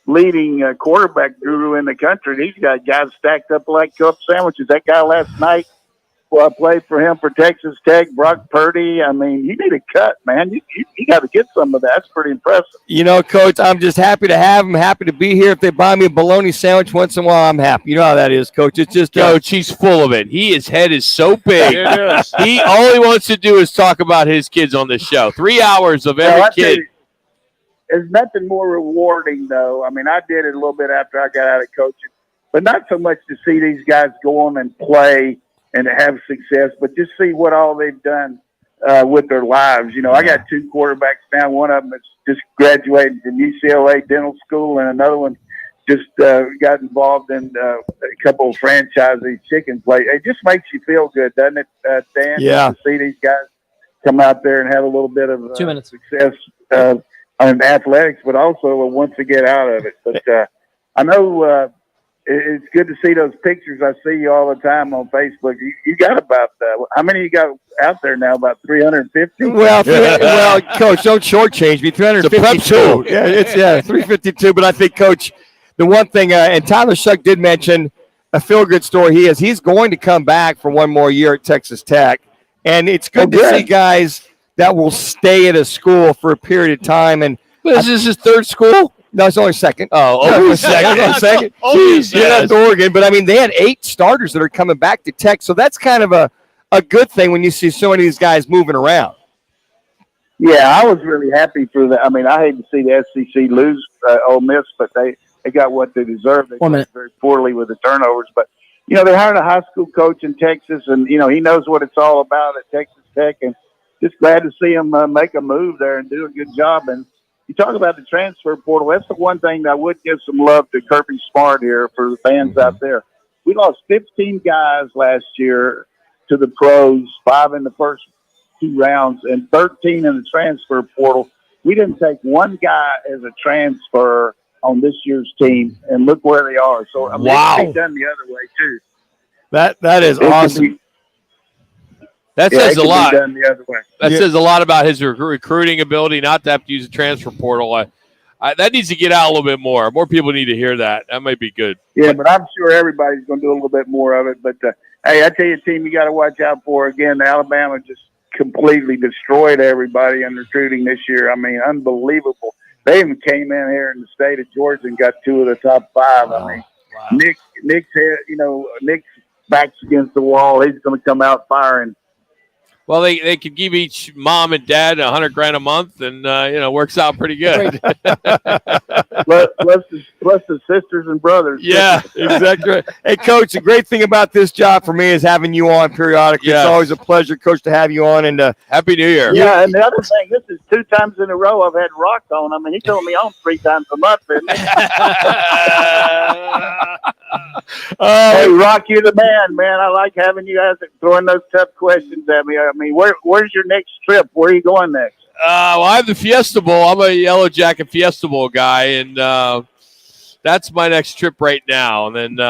leading quarterback guru in the country. He's got guys stacked up like cup sandwiches. That guy last night played for him for Texas Tech, Brock Purdy. I mean, you need a cut, man. You got to get some of that. That's pretty impressive. You know, Coach, I'm just happy to have him, happy to be here. If they buy me a bologna sandwich once in a while, I'm happy. You know how that is, Coach. It's just Coach, he's full of it. His head is so big. It is. All he wants to do is talk about his kids on this show. 3 hours of every kid. There's nothing more rewarding, though. I mean, I did it a little bit after I got out of coaching, but not so much to see these guys go on and play and have success, but just see what all they've done with their lives. You know, I got 2 quarterbacks now. One of them has just graduated from UCLA dental school, and another one just got involved in a couple of franchisee chicken places. It just makes you feel good, doesn't it, Dan? Yeah. To see these guys come out there and have a little bit of 2 minutes. success in athletics, but also once they get out of it. But I know it's good to see those pictures. I see you all the time on Facebook. You got about how many you got out there now? About 350. Well, Coach, don't shortchange me. 352. Yeah, it's 352. But I think, Coach, the one thing, and Tyler Shuck did mention a feel-good story. He's going to come back for one more year at Texas Tech, and it's good to see guys that will stay at a school for a period of time. And is this his 3rd school? No, it's only 2nd. Only second. Jeez, That's Oregon. But, I mean, they had 8 starters that are coming back to Tech, so that's kind of a good thing when you see so many of these guys moving around. Yeah, I was really happy for that. I mean, I hate to see the SEC lose Ole Miss, but they got what they deserve. They played very poorly with the turnovers. But, you know, they hired a high school coach in Texas, and, you know, he knows what it's all about at Texas Tech, and just glad to see him make a move there and do a good job. And you talk about the transfer portal. That's the one thing that I would give some love to Kirby Smart here for the fans out there. We lost 15 guys last year to the pros, 5 in the first 2 rounds, and 13 in the transfer portal. We didn't take one guy as a transfer on this year's team, and look where they are. So I mean, it can be done the other way too. That is awesome. That says a lot. Done the other way. That says a lot about his recruiting ability, not to have to use a transfer portal. That needs to get out a little bit more. More people need to hear that. That might be good. Yeah, but I'm sure everybody's going to do a little bit more of it. But, hey, I tell you, a team you got to watch out for. Again, Alabama just completely destroyed everybody in recruiting this year. I mean, unbelievable. They even came in here in the state of Georgia and got 2 of the top 5. I mean, Nick's back's against the wall. He's going to come out firing. Well, they could give each mom and dad $100,000 a month, and works out pretty good. plus the sisters and brothers. Yeah, exactly. Hey, Coach, the great thing about this job for me is having you on periodically. Yeah. It's always a pleasure, Coach, to have you on. And Happy New Year. Yeah, and the other thing, this is 2 times in a row I've had Rock on. I mean, he told me on 3 times a month, didn't he? Hey, Rock, you're the man. I like having you guys throwing those tough questions at me. I mean, where's your next trip? Where are you going next? Well, I'm the Fiesta Bowl. I'm a Yellow Jacket Fiesta Bowl guy, and that's my next trip right now. And then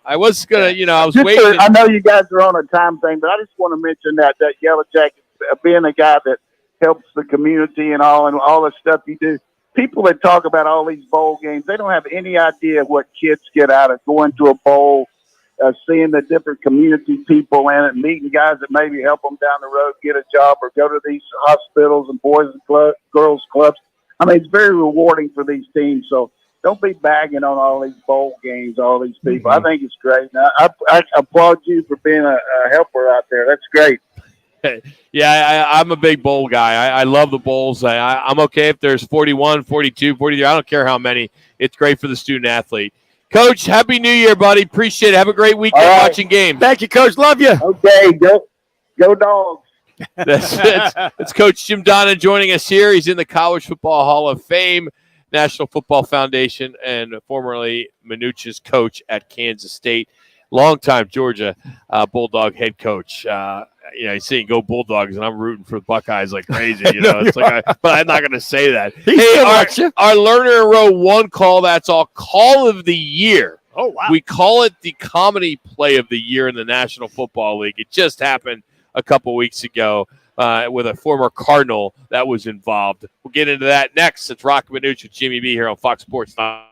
I was gonna, I was waiting. I know you guys are on a time thing, but I just want to mention that Yellow Jacket, being a guy that helps the community and all the stuff you do. People that talk about all these bowl games, they don't have any idea what kids get out of going to a bowl, seeing the different community people in it, meeting guys that maybe help them down the road get a job or go to these hospitals and boys and girls clubs. I mean, it's very rewarding for these teams. So don't be bagging on all these bowl games, all these people. I think it's great. And I applaud you for being a helper out there. That's great. Yeah, I'm a big bowl guy. I love the bowls. I'm okay if there's 41, 42, 43. I don't care how many. It's great for the student athlete. Coach, Happy New Year, buddy. Appreciate it. Have a great weekend watching games. Thank you, Coach. Love you. Okay, go Dogs. It's Coach Jim Donna joining us here. He's in the College Football Hall of Fame, National Football Foundation, and formerly Manuch's coach at Kansas State. Longtime Georgia Bulldog head coach. He's saying go Bulldogs, and I'm rooting for the Buckeyes like crazy. But I'm not going to say that. Our Learner in Row 1 call, that's all, call of the year. Oh, wow. We call it the comedy play of the year in the National Football League. It just happened a couple weeks ago with a former Cardinal that was involved. We'll get into that next. It's Roc and Manuch with Jimmy B here on Fox Sports 9.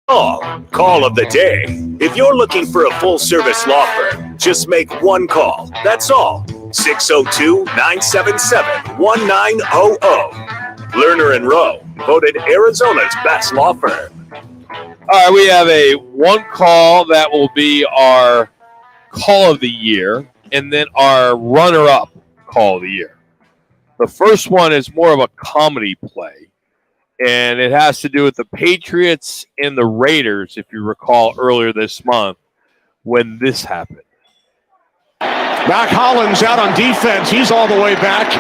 Call of the day. If you're looking for a full-service law firm, just make one call. That's all. 602-977-1900. Lerner and Rowe, voted Arizona's best law firm. All right, we have a one call that will be our call of the year, and then our runner-up call of the year. The first one is more of a comedy play. And it has to do with the Patriots and the Raiders, if you recall earlier this month when this happened. Mac Hollins out on defense. He's all the way back.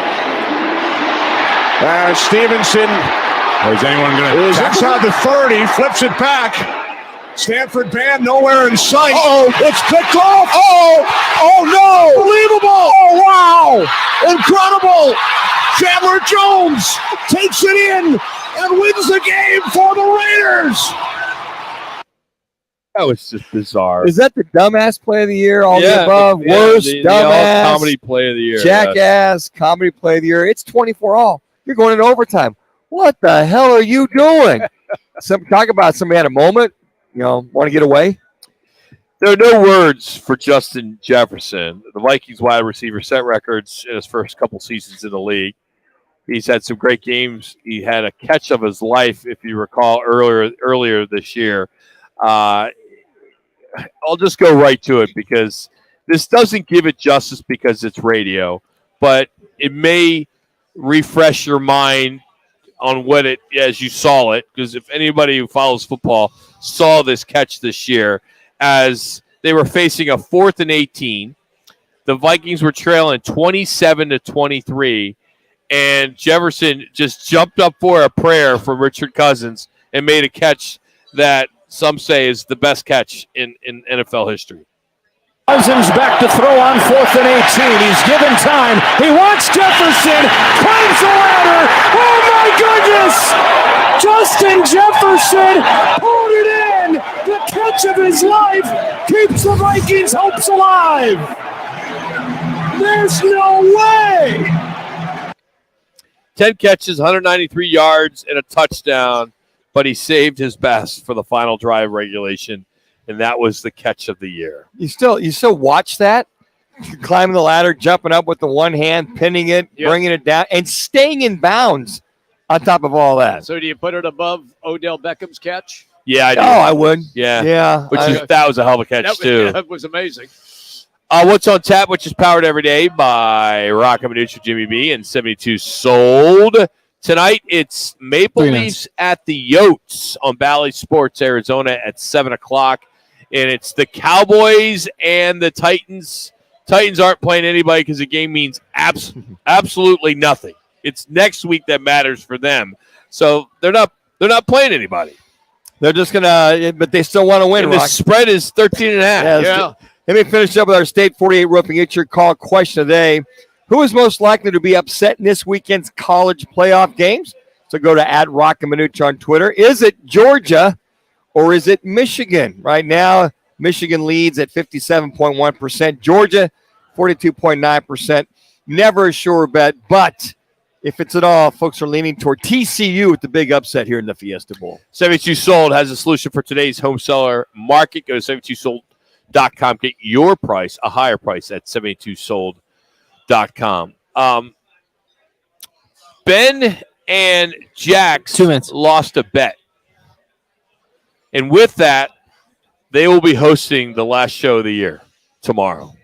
Stevenson. Is anyone going to? Is inside the 30, flips it back. Stanford band nowhere in sight. Oh, it's picked off. Oh no! Unbelievable! Oh wow! Incredible! Chandler Jones takes it in and wins the game for the Raiders. That was just bizarre. Is that the dumbass play of the year? All the above? Worst, the dumbass, comedy play of the year. jackass, comedy play of the year. It's 24-all. You're going into overtime. What the hell are you doing? Talk about somebody had a moment, want to get away. There are no words for Justin Jefferson. The Vikings wide receiver set records in his first couple seasons in the league. He's had some great games. He had a catch of his life, if you recall, earlier this year. I'll just go right to it because this doesn't give it justice because it's radio, but it may refresh your mind on what it as you saw it. Because if anybody who follows football saw this catch this year, as they were facing a 4th and 18, the Vikings were trailing 27-23. And Jefferson just jumped up for a prayer from Richard Cousins and made a catch that some say is the best catch in NFL history. Cousins back to throw on 4th and 18. He's given time. He wants Jefferson. Climbs the ladder. Oh, my goodness! Justin Jefferson pulled it in. The catch of his life keeps the Vikings' hopes alive. There's no way. 10 catches, 193 yards, and a touchdown, but he saved his best for the final drive regulation, and that was the catch of the year. You still watch that? Climbing the ladder, jumping up with the one hand, pinning it, bringing it down, and staying in bounds on top of all that. So do you put it above Odell Beckham's catch? Yeah, I do. Oh, I would. Yeah. Yeah. That was a hell of a catch, too. That was amazing. What's on tap, which is powered every day by Roc and Manuch, Jimmy B, and 72 Sold. Tonight, it's Maple Leafs at the Yotes on Bally Sports, Arizona at 7 o'clock. And it's the Cowboys and the Titans. Titans aren't playing anybody because the game means absolutely nothing. It's next week that matters for them. So they're not playing anybody. They're just going to, but they still want to win, and the spread is 13.5. Yeah. Let me finish up with our State 48 Roofing. It's your call question today. Who is most likely to be upset in this weekend's college playoff games? So go to @Roc and Manuch on Twitter. Is it Georgia or is it Michigan? Right now, Michigan leads at 57.1%. Georgia, 42.9%. Never a sure bet, but if it's at all, folks are leaning toward TCU with the big upset here in the Fiesta Bowl. 72 Sold has a solution for today's home seller market. Go to 72sold.com. Get your price, a higher price at 72sold.com. Ben and Jax lost a bet. And with that, they will be hosting the last show of the year tomorrow.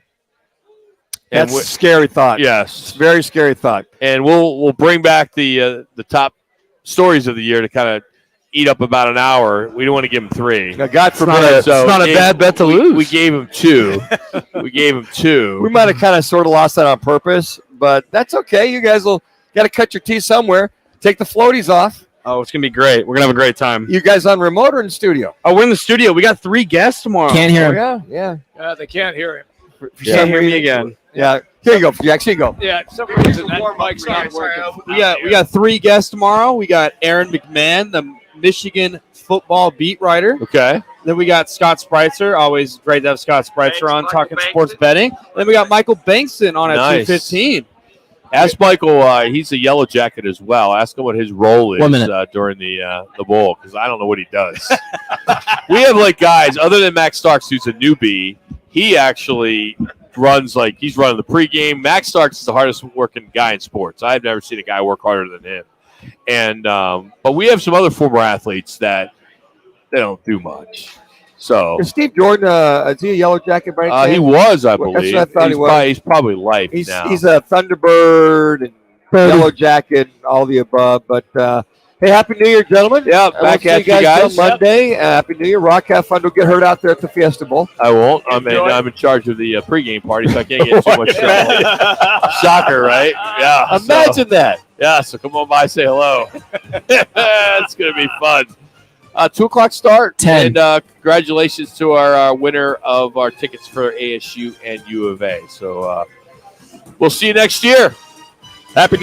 That's a scary thought. Yes. It's a very scary thought. And we'll bring back the top stories of the year to kind of eat up about an hour. We don't want to give them 3. Now, God forbid. It's not a bad bet to lose. We gave him 2. We might have kind of sort of lost that on purpose, but that's okay. You guys will got to cut your teeth somewhere. Take the floaties off. Oh, it's going to be great. We're going to have a great time. You guys on remote or in studio? Oh, we're in the studio. We got 3 guests tomorrow. Can't hear him. Yeah. They can't hear him. Can't hear me again. Yeah. Here you go, Jax. Here you go. Yeah, for some reason that mic's not working. We got 3 guests tomorrow. We got Aaron McMahon, the Michigan football beat writer. Okay. Then we got Scott Spreitzer. Always great to have Scott Spreitzer on talking sports betting. Then we got Michael Bankson on at 2:15. Ask Michael. He's a Yellow Jacket as well. Ask him what his role is 1 minute. during the bowl because I don't know what he does. We have like guys other than Max Starks, who's a newbie. He actually runs he's running the pregame. Max Starks is the hardest working guy in sports. I've never seen a guy work harder than him. And but we have some other former athletes that they don't do much. So Is Steve Jordan, is he a Yellow Jacket by any chance? he was, I That's believe. what I thought he was. He's probably life now. He's a Thunderbird and Yellow Jacket, all the above. But hey, Happy New Year, gentlemen. Yeah, I back won't see at you guys. till Monday. Happy New Year. Rock, have fun. Don't get hurt out there at the Fiesta. I won't. I'm in charge of the pregame party, so I can't get too much trouble. Shocker, right? Yeah. Imagine that. Yeah, so come on by, say hello. It's going to be fun. 2 o'clock start. 10. And congratulations to our winner of our tickets for ASU and U of A. So we'll see you next year. Happy New Year.